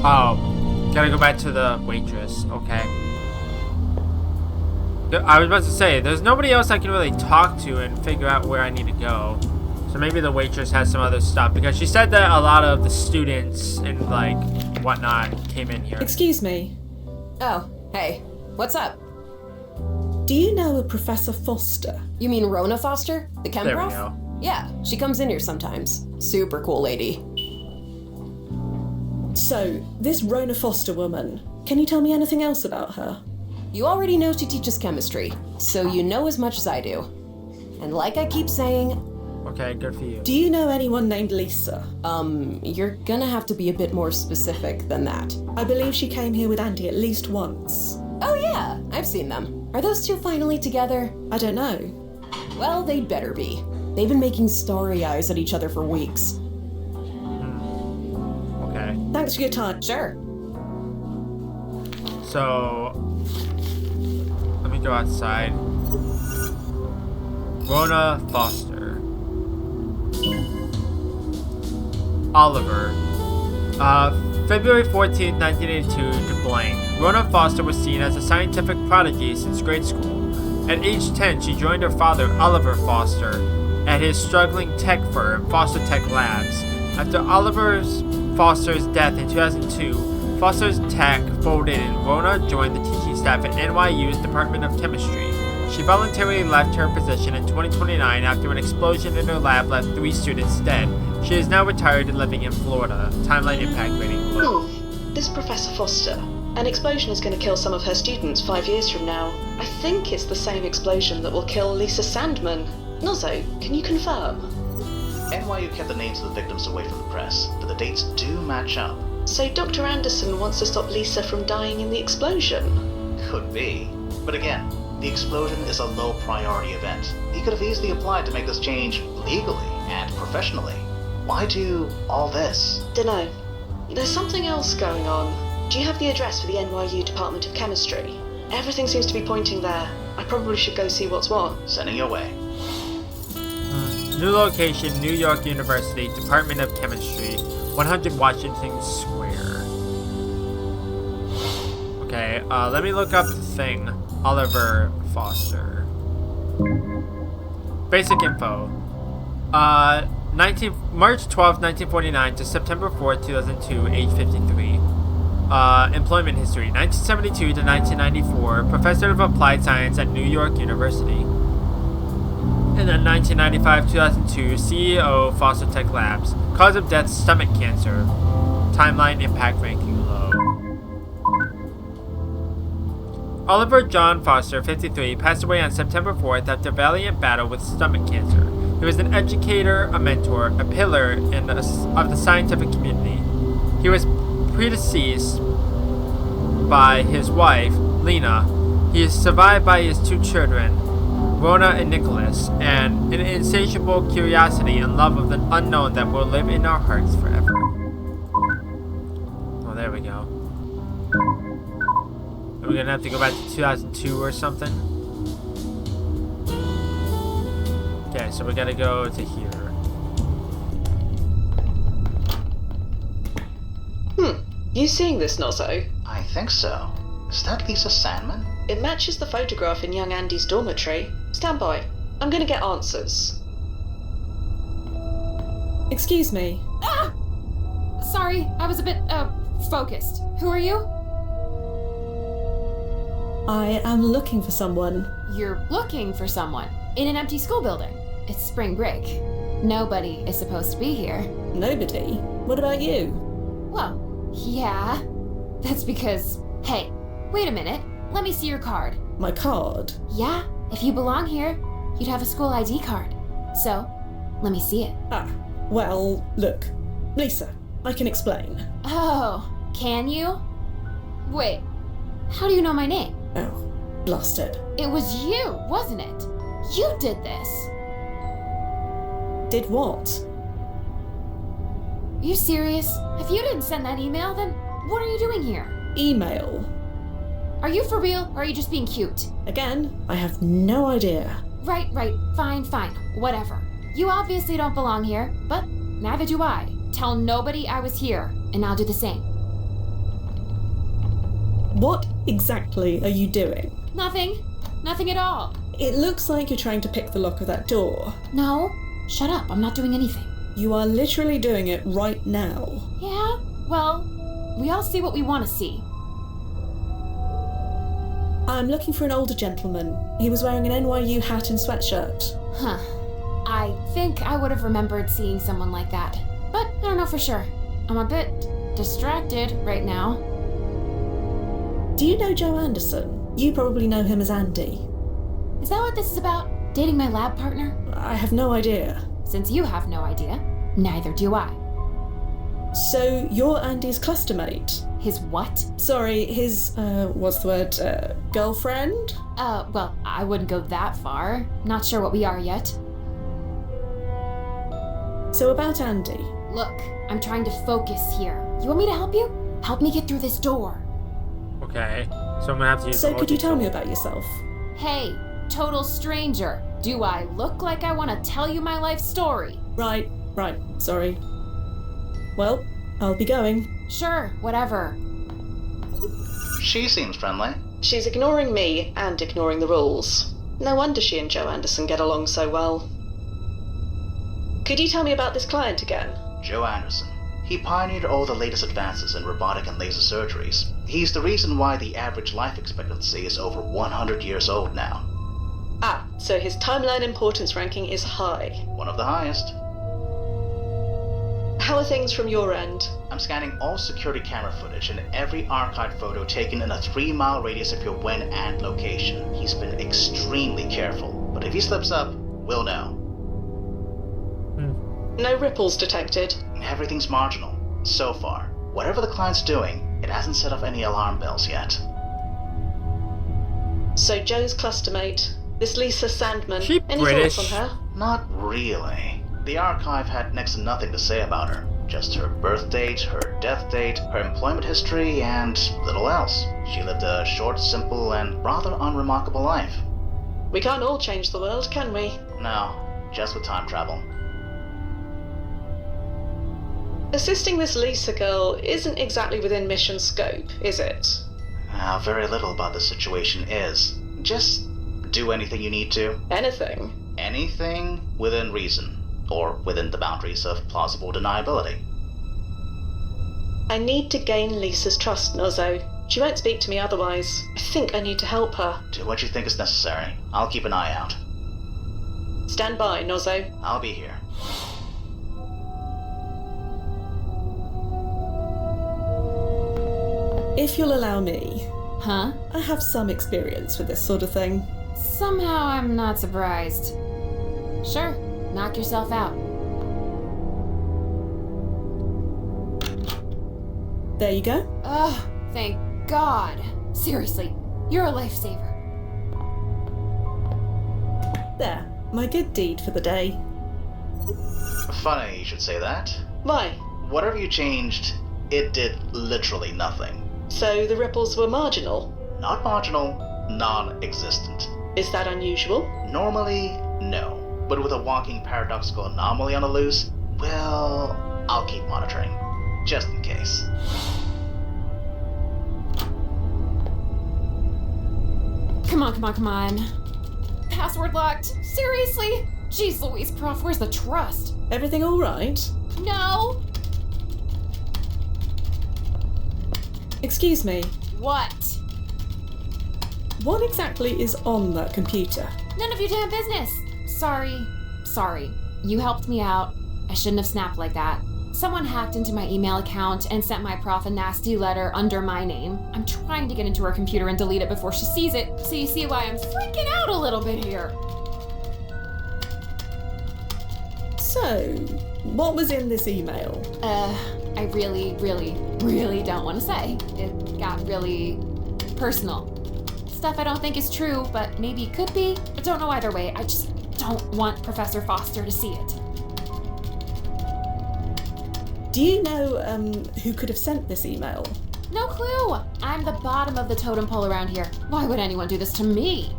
Oh, gotta go back to the waitress. Okay. I was about to say, there's nobody else I can really talk to and figure out where I need to go. So maybe the waitress has some other stuff, because she said that a lot of the students and like whatnot came in here. Excuse me. Oh, hey. What's up? Do you know a Professor Foster? You mean Rona Foster? The chem There we prof? go. Yeah, she comes in here sometimes. Super cool lady. So, this Rona Foster woman, can you tell me anything else about her? You already know she teaches chemistry, so you know as much as I do. And like I keep saying... Okay, good for you. Do you know anyone named Lisa? You're gonna have to be a bit more specific than that. I believe she came here with Andy at least once. Oh yeah, I've seen them. Are those two finally together? I don't know. Well, they'd better be. They've been making starry eyes at each other for weeks. Okay. Thanks for your time. Sure. So... let me go outside. Rona Foster. Oliver. February 14th, 1982 to blank. Rona Foster was seen as a scientific prodigy since grade school. At age 10, she joined her father, Oliver Foster, at his struggling tech firm, Foster Tech Labs. After Oliver Foster's death in 2002, Foster's tech folded and Rona joined the teaching staff at NYU's Department of Chemistry. She voluntarily left her position in 2029 after an explosion in her lab left 3 students dead. She is now retired and living in Florida. Timeline impact rating low. This Professor Foster. An explosion is going to kill some of her students 5 years from now. I think it's the same explosion that will kill Lisa Sandman. Nozzo, can you confirm? NYU kept the names of the victims away from the press, but the dates do match up. So Dr. Anderson wants to stop Lisa from dying in the explosion? Could be. But again, The explosion is a low priority event. He could have easily applied to make this change legally and professionally. Why do all this? Dunno. There's something else going on. Do you have the address for the NYU Department of Chemistry? Everything seems to be pointing there. I probably should go see what's what. Sending your way. New location, New York University, Department of Chemistry, 100 Washington Square. Okay, let me look up the thing. Oliver Foster. Basic info. March 12, 1949 to September 4, 2002, age 53. Employment history, 1972 to 1994, Professor of Applied Science at New York University. And then 1995-2002, CEO, Foster Tech Labs. Cause of death, stomach cancer. Timeline, impact ranking low. Oliver John Foster, 53, passed away on September 4th after a valiant battle with stomach cancer. He was an educator, a mentor, a pillar of the scientific community. He was predeceased by his wife, Lena. He is survived by his 2 children, Rona and Nicholas, and an insatiable curiosity and love of the unknown that will live in our hearts forever. Oh, there we go. Are we gonna have to go back to 2002 or something? Okay, so we gotta go to here. You seeing this, Nozzo? I think so. Is that Lisa Sandman? It matches the photograph in young Andy's dormitory. Stand by. I'm gonna get answers. Excuse me. Ah! Sorry, I was a bit, focused. Who are you? I am looking for someone. You're looking for someone in an empty school building. It's spring break. Nobody is supposed to be here. Nobody? What about you? Well, yeah. That's because... Hey, wait a minute. Let me see your card. My card? Yeah, if you belong here, you'd have a school ID card. So, let me see it. Ah, well, look. Lisa, I can explain. Oh, can you? Wait, how do you know my name? Oh, blasted. It was you, wasn't it? You did this. Did what? Are you serious? If you didn't send that email, then what are you doing here? Email? Are you for real, or are you just being cute? Again, I have no idea. Right, fine, whatever. You obviously don't belong here, but neither do I. Tell nobody I was here, and I'll do the same. What exactly are you doing? Nothing at all. It looks like you're trying to pick the lock of that door. No, shut up, I'm not doing anything. You are literally doing it right now. Yeah, well, we all see what we want to see. I'm looking for an older gentleman. He was wearing an NYU hat and sweatshirt. Huh. I think I would have remembered seeing someone like that. But I don't know for sure. I'm a bit distracted right now. Do you know Joe Anderson? You probably know him as Andy. Is that what this is about? Dating my lab partner? I have no idea. Since you have no idea, neither do I. So you're Andy's cluster mate? His what? Sorry, his, girlfriend? Well, I wouldn't go that far. Not sure what we are yet. So about Andy. Look, I'm trying to focus here. You want me to help you? Help me get through this door. Okay, so I'm gonna have to use. So could you tell me about yourself? Hey, total stranger. Do I look like I want to tell you my life story? Right, sorry. Well, I'll be going. Sure, whatever. She seems friendly. She's ignoring me and ignoring the rules. No wonder she and Joe Anderson get along so well. Could you tell me about this client again? Joe Anderson. He pioneered all the latest advances in robotic and laser surgeries. He's the reason why the average life expectancy is over 100 years old now. Ah, so his timeline importance ranking is high. One of the highest. How are things from your end? I'm scanning all security camera footage and every archived photo taken in a 3-mile radius of your when and location. He's been extremely careful, but if he slips up, we'll know. No ripples detected. Everything's marginal, so far. Whatever the client's doing, it hasn't set off any alarm bells yet. So Joe's clustermate, this Lisa Sandman. She Any British? thoughts on her? Not really. The archive had next to nothing to say about her. Just her birth date, her death date, her employment history, and little else. She lived a short, simple, and rather unremarkable life. We can't all change the world, can we? No, just with time travel. Assisting this Lisa girl isn't exactly within mission scope, is it? Very little about the situation is. Just do anything you need to. Anything? Anything within reason, or within the boundaries of plausible deniability. I need to gain Lisa's trust, Nozzo. She won't speak to me otherwise. I think I need to help her. Do what you think is necessary. I'll keep an eye out. Stand by, Nozzo. I'll be here. If you'll allow me, Huh? I have some experience with this sort of thing. Somehow I'm not surprised. Sure, knock yourself out. There you go. Oh, thank God. Seriously, you're a lifesaver. There, my good deed for the day. Funny you should say that. Why? Whatever you changed, it did literally nothing. So the ripples were marginal? Not marginal, non-existent. Is that unusual? Normally, no. But with a walking paradoxical anomaly on the loose, well, I'll keep monitoring. Just in case. Come on. Password locked. Seriously? Jeez Louise, Prof, where's the trust? Everything all right? No! Excuse me, What? what exactly is on that computer? None of your damn business. Sorry. You helped me out. I shouldn't have snapped like that. Someone hacked into my email account and sent my prof a nasty letter under my name. I'm trying to get into her computer and delete it before she sees it, so you see why I'm freaking out a little bit here. So, what was in this email? I really don't want to say. It got really personal. Stuff I don't think is true, but maybe could be. I don't know either way. I just don't want Professor Foster to see it. Do you know, who could have sent this email? No clue. I'm the bottom of the totem pole around here. Why would anyone do this to me?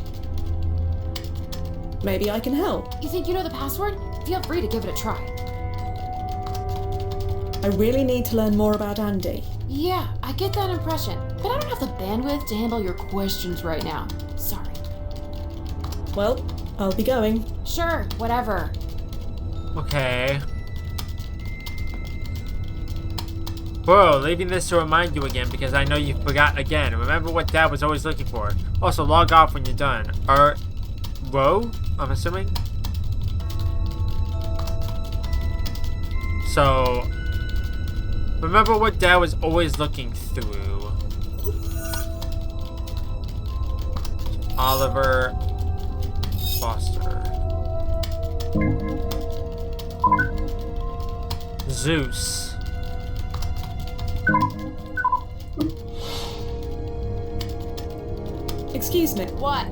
Maybe I can help. You think you know the password? Feel free to give it a try. I really need to learn more about Andy. Yeah, I get that impression, but I don't have the bandwidth to handle your questions right now. Sorry. Well, I'll be going. Sure, whatever. Okay. Whoa, leaving this to remind you again because I know you forgot again. Remember what Dad was always looking for. Also, log off when you're done. Whoa, I'm assuming? So, remember what Dad was always looking through. Oliver Foster. Zeus. Excuse me. What?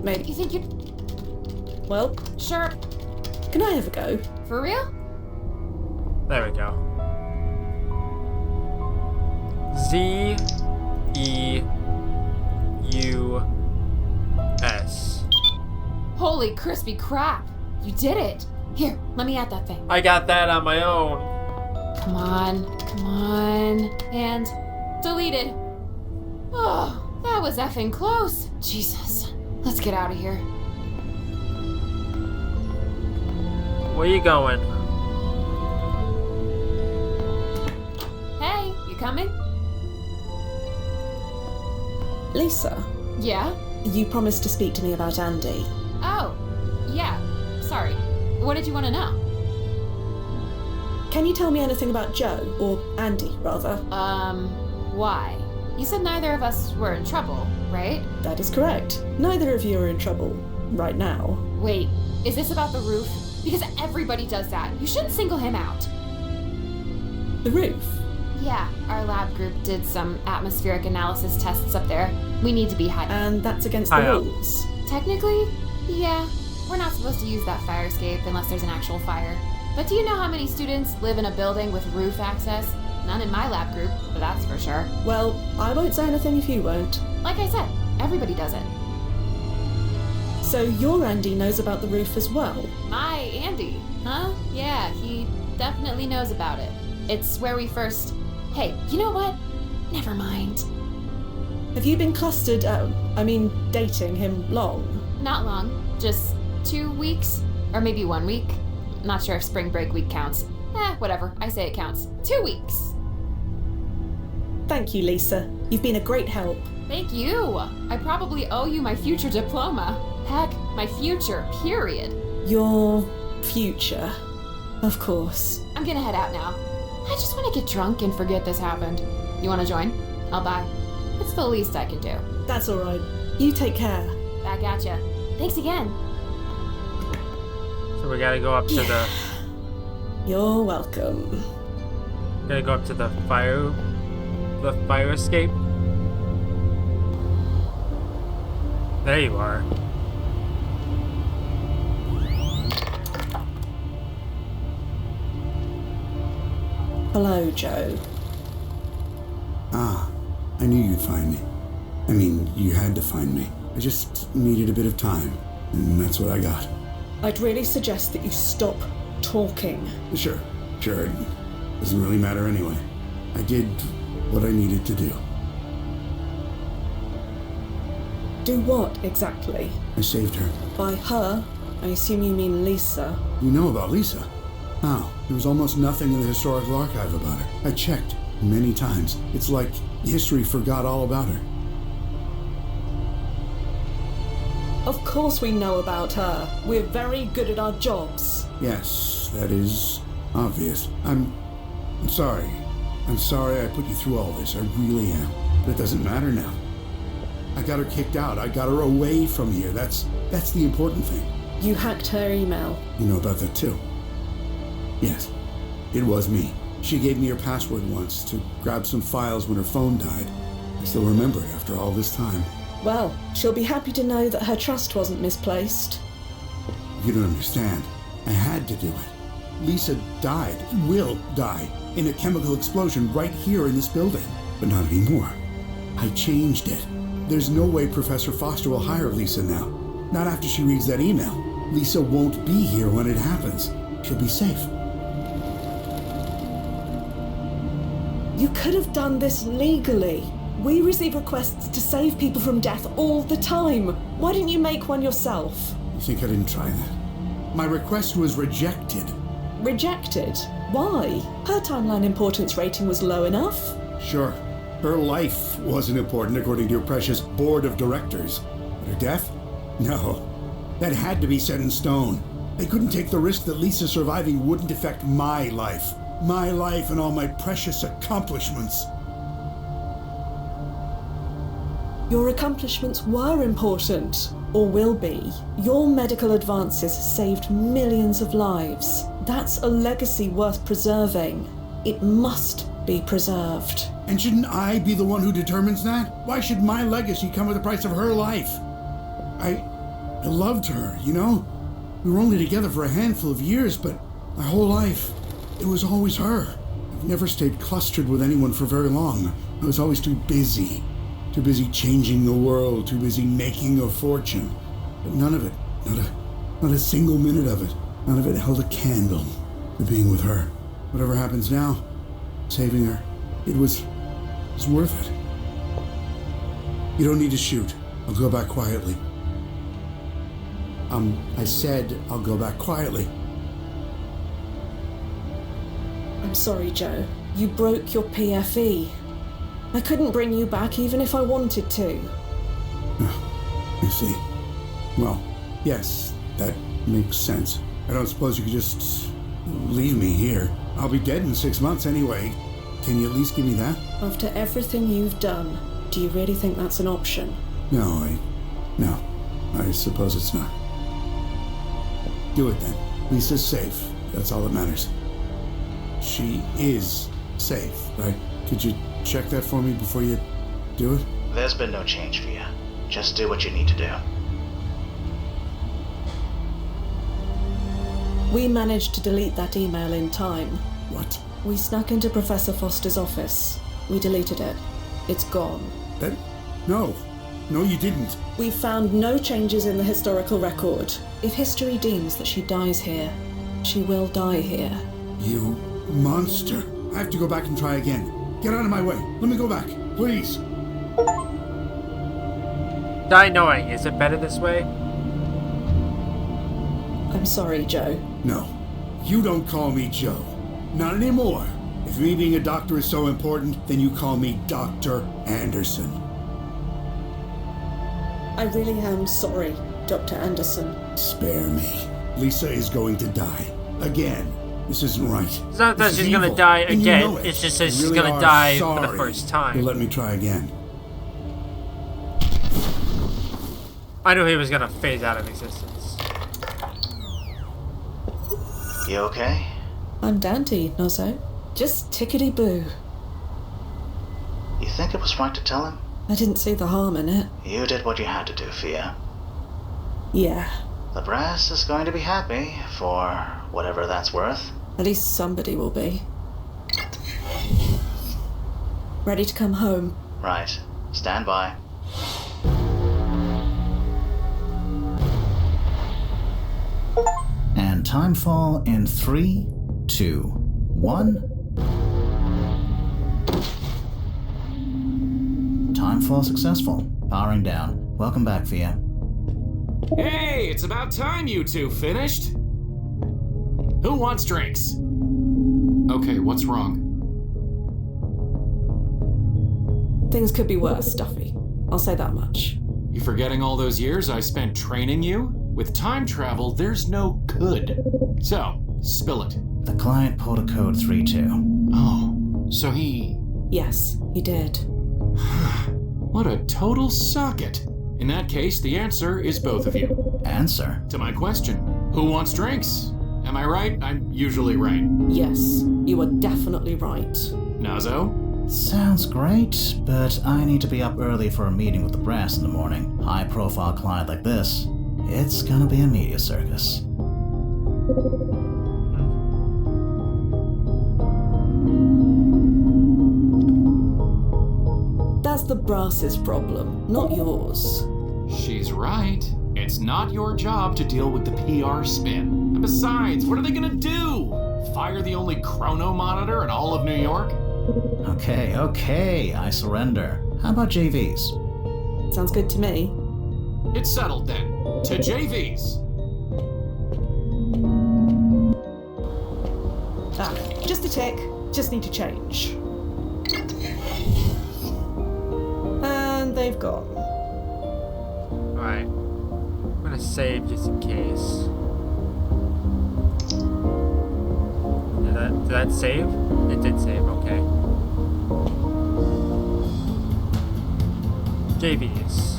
Maybe. You think you... Well, Sure. can I have a go? For real? There we go. Z-E-U-S. Holy crispy crap. You did it. Here, let me add that thing. I got that on my own. Come on. And deleted. Oh, that was effing close. Jesus. Let's get out of here. Where you going? Hey, you coming? Lisa, Yeah? you promised to speak to me about Andy. Oh, yeah. Sorry. What did you want to know? Can you tell me anything about Joe, or Andy, rather? Why? You said neither of us were in trouble, right? That is correct. Neither of you are in trouble right now. Wait, is this about the roof? Because everybody does that. You shouldn't single him out. The roof? Yeah, our lab group did some atmospheric analysis tests up there. We need to be high. And that's against the High up. rules. Technically, yeah. We're not supposed to use that fire escape unless there's an actual fire. But do you know how many students live in a building with roof access? None in my lab group, but that's for sure. Well, I won't say anything if you won't. Like I said, everybody does it. So your Andy knows about the roof as well? My Andy, huh? Yeah, he definitely knows about it. It's where we first... Hey, you know what? Never mind. Have you been clustered, dating him long? Not long. Just 2 weeks? Or maybe 1 week? Not sure if spring break week counts. Whatever. I say it counts. 2 weeks. Thank you, Lisa. You've been a great help. Thank you. I probably owe you my future diploma. Heck, my future, period. Your future, of course. I'm gonna head out now. I just want to get drunk and forget this happened. You want to join? I'll buy. It's the least I can do. That's all right. You take care. Back at ya. Thanks again. So we gotta go up to the... You're welcome. Gotta go up to the fire escape. There you are. Hello, Joe. Ah, I knew you'd find me. I mean, you had to find me. I just needed a bit of time, and that's what I got. I'd really suggest that you stop talking. Sure. It doesn't really matter anyway. I did what I needed to do. Do what, exactly? I saved her. By her, I assume you mean Lisa. You know about Lisa? How? There was almost nothing in the historical archive about her. I checked many times. It's like history forgot all about her. Of course we know about her. We're very good at our jobs. Yes, that is obvious. I'm sorry. I'm sorry I put you through all this. I really am. But it doesn't matter now. I got her kicked out. I got her away from here. That's the important thing. You hacked her email. You know about that too? Yes, it was me. She gave me her password once to grab some files when her phone died. I still remember it after all this time. Well, she'll be happy to know that her trust wasn't misplaced. You don't understand. I had to do it. Lisa died, will die, in a chemical explosion right here in this building. But not anymore. I changed it. There's no way Professor Foster will hire Lisa now. Not after she reads that email. Lisa won't be here when it happens. She'll be safe. You could have done this legally. We receive requests to save people from death all the time. Why didn't you make one yourself? You think I didn't try that? My request was rejected. Rejected? Why? Her timeline importance rating was low enough. Sure. Her life wasn't important according to your precious board of directors. But her death? No. That had to be set in stone. They couldn't take the risk that Lisa surviving wouldn't affect my life. My life and all my precious accomplishments. Your accomplishments were important, or will be. Your medical advances saved millions of lives. That's a legacy worth preserving. It must be preserved. And shouldn't I be the one who determines that? Why should my legacy come at the price of her life? I loved her, you know? We were only together for a handful of years, but my whole life, it was always her. I've never stayed clustered with anyone for very long. I was always too busy. Too busy changing the world, too busy making a fortune. But none of it, not a single minute of it, none of it held a candle to being with her. Whatever happens now, saving her, it was worth it. You don't need to shoot. I'll go back quietly. I said I'll go back quietly. I'm sorry, Joe. You broke your PFE. I couldn't bring you back even if I wanted to. I see. Well, yes, that makes sense. I don't suppose you could just leave me here. I'll be dead in 6 months anyway. Can you at least give me that? After everything you've done, do you really think that's an option? No, I suppose it's not. Do it then. Lisa's safe. That's all that matters. She is safe, right? Could you check that for me before you do it? There's been no change for you. Just do what you need to do. We managed to delete that email in time. What? We snuck into Professor Foster's office. We deleted it. It's gone. That? No. No, you didn't. We found no changes in the historical record. If history deems that she dies here, she will die here. You monster. I have to go back and try again. Get out of my way. Let me go back, please. Die knowing, is it better this way? I'm sorry, Joe. No. You don't call me Joe. Not anymore. If me being a doctor is so important, then you call me Dr. Anderson. I really am sorry, Dr. Anderson. Spare me. Lisa is going to die. Again. This isn't right. It's not that she's gonna die again, it's just that she's gonna die for the first time. Well, let me try again. I knew he was gonna phase out of existence. You okay? I'm dandy, Nozzo. Just tickety-boo. You think it was right to tell him? I didn't see the harm in it. You did what you had to do, Fia. Yeah. The brass is going to be happy, for whatever that's worth. At least somebody will be. Ready to come home? Right. Stand by. And timefall in 3, 2, 1. Timefall successful. Powering down. Welcome back, Fia. Hey, it's about time you two finished. Who wants drinks? Okay, what's wrong? Things could be worse, Duffy. I'll say that much. You forgetting all those years I spent training you? With time travel, there's no could. So, spill it. The client pulled a code 3-2. Oh, so he... Yes, he did. What a total socket. In that case, the answer is both of you. Answer? To my question, who wants drinks? Am I right? I'm usually right. Yes, you are definitely right. Nazo? Sounds great, but I need to be up early for a meeting with the brass in the morning. High-profile client like this, it's gonna be a media circus. That's the brass's problem, not yours. She's right. It's not your job to deal with the PR spin. And besides, what are they gonna do? Fire the only chrono monitor in all of New York? Okay, I surrender. How about JVs? Sounds good to me. It's settled then. To JVs. Ah, just a tick. Just need to change. And they've gone. Alright. I'm gonna save just in case. Did that save? It did save, okay. JVs.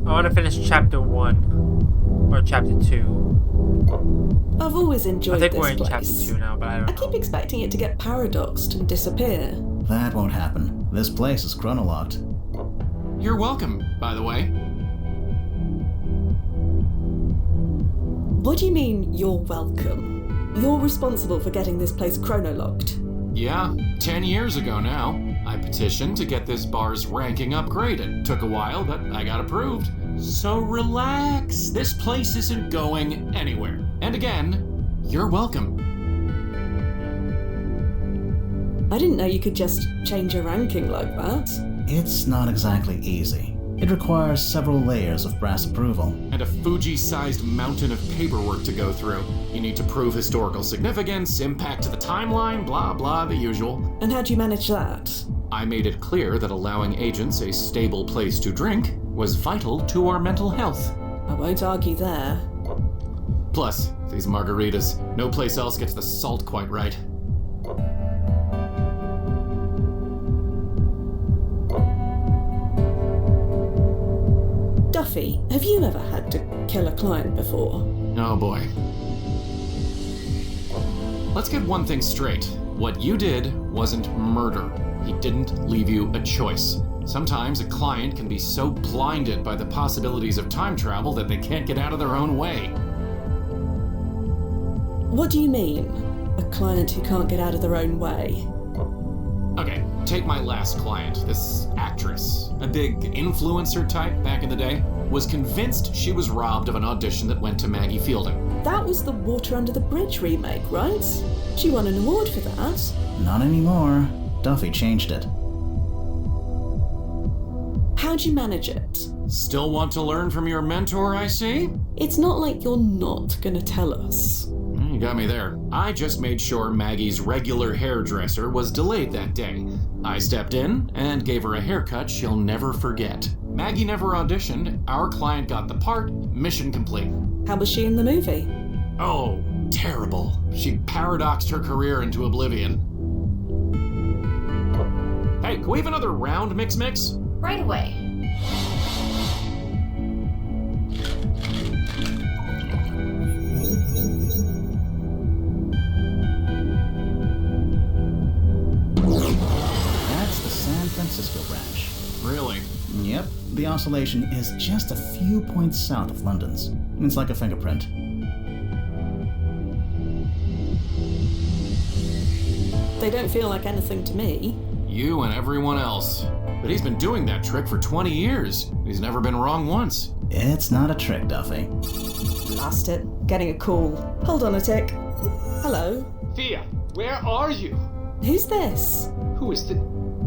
I want to finish chapter 1 or chapter 2. I've always enjoyed I think this we're in place. chapter 2 now, but I don't know. I keep expecting it to get paradoxed and disappear. That won't happen. This place is chronolocked. You're welcome, by the way. What do you mean, you're welcome? You're responsible for getting this place chronolocked. Yeah, 10 years ago now. I petitioned to get this bar's ranking upgraded. Took a while, but I got approved. So relax. This place isn't going anywhere. And again, you're welcome. I didn't know you could just change your ranking like that. It's not exactly easy. It requires several layers of brass approval. And a Fuji-sized mountain of paperwork to go through. You need to prove historical significance, impact to the timeline, blah blah, the usual. And how'd you manage that? I made it clear that allowing agents a stable place to drink was vital to our mental health. I won't argue there. Plus, these margaritas, no place else gets the salt quite right. Duffy, have you ever had to kill a client before? Oh boy. let's get one thing straight. What you did wasn't murder. He didn't leave you a choice. Sometimes a client can be so blinded by the possibilities of time travel that they can't get out of their own way. What do you mean? A client who can't get out of their own way? Okay, take my last client, this actress, a big influencer type back in the day, was convinced she was robbed of an audition that went to Maggie Fielding. That was the Water Under the Bridge remake, right? She won an award for that. Not anymore. Duffy changed it. How'd you manage it? Still want to learn from your mentor, I see? It's not like you're not gonna tell us. You got me there. I just made sure Maggie's regular hairdresser was delayed that day. I stepped in and gave her a haircut she'll never forget. Maggie never auditioned. Our client got the part. Mission complete. How was she in the movie? Oh, terrible. She paradoxed her career into oblivion. Hey, can we have another round, Mix? Right away. That's the San Francisco branch. Really? Yep, the oscillation is just a few points south of London's. It's like a fingerprint. They don't feel like anything to me. You and everyone else. But he's been doing that trick for 20 years. He's never been wrong once. It's not a trick, Duffy. Blast it. Getting a call. Hold on a tick. Hello? Thea, where are you? Who's this? Who is the...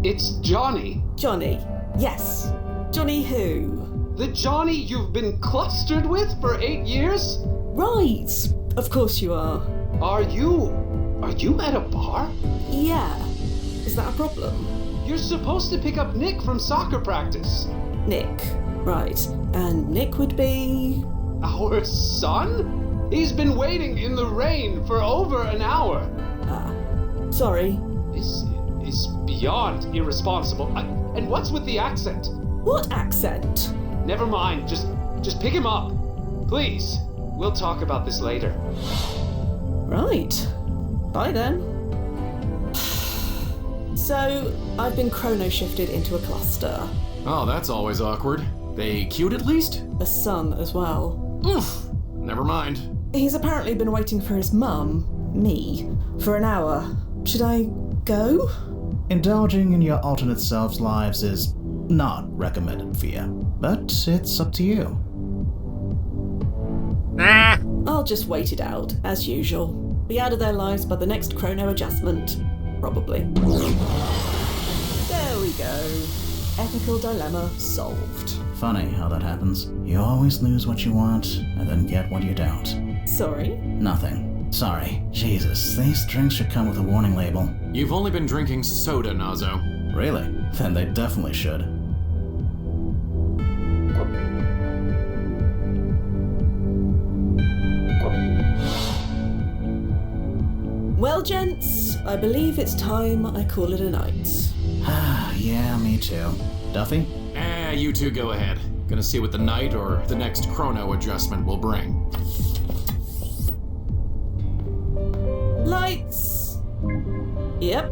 It's Johnny. Johnny. Yes. Johnny who? The Johnny you've been clustered with for 8 years? Right. Of course you are. Are you at a bar? Yeah. Is that a problem? You're supposed to pick up Nick from soccer practice. Nick. Right. And Nick would be... Our son? He's been waiting in the rain for over an hour. Sorry. This is beyond irresponsible. And what's with the accent? What accent? Never mind. Just pick him up. Please. We'll talk about this later. Right. Bye then. So, I've been chrono-shifted into a cluster. Oh, that's always awkward. They cute at least? A son as well. Oof. Never mind. He's apparently been waiting for his mum, me, for an hour. Should I go? Indulging in your alternate selves' lives is not recommended, Fia. But it's up to you. Nah. I'll just wait it out, as usual. Be out of their lives by the next chrono adjustment. Probably. There we go. Ethical dilemma solved. Funny how that happens. You always lose what you want, and then get what you don't. Sorry? Nothing. Sorry. Jesus, these drinks should come with a warning label. You've only been drinking soda, Nazo. Really? Then they definitely should. Well, gents, I believe it's time I call it a night. Yeah, me too. Duffy? You two go ahead. Gonna see what the night or the next chrono adjustment will bring. Lights! Yep.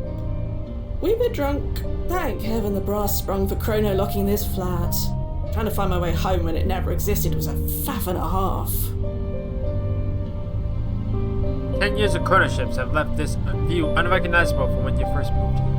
We were drunk. Thank heaven the brass sprung for chrono locking this flat. Trying to find my way home when it never existed was a faff and a half. 10 years of chrono ships have left this view unrecognizable from when you first moved here.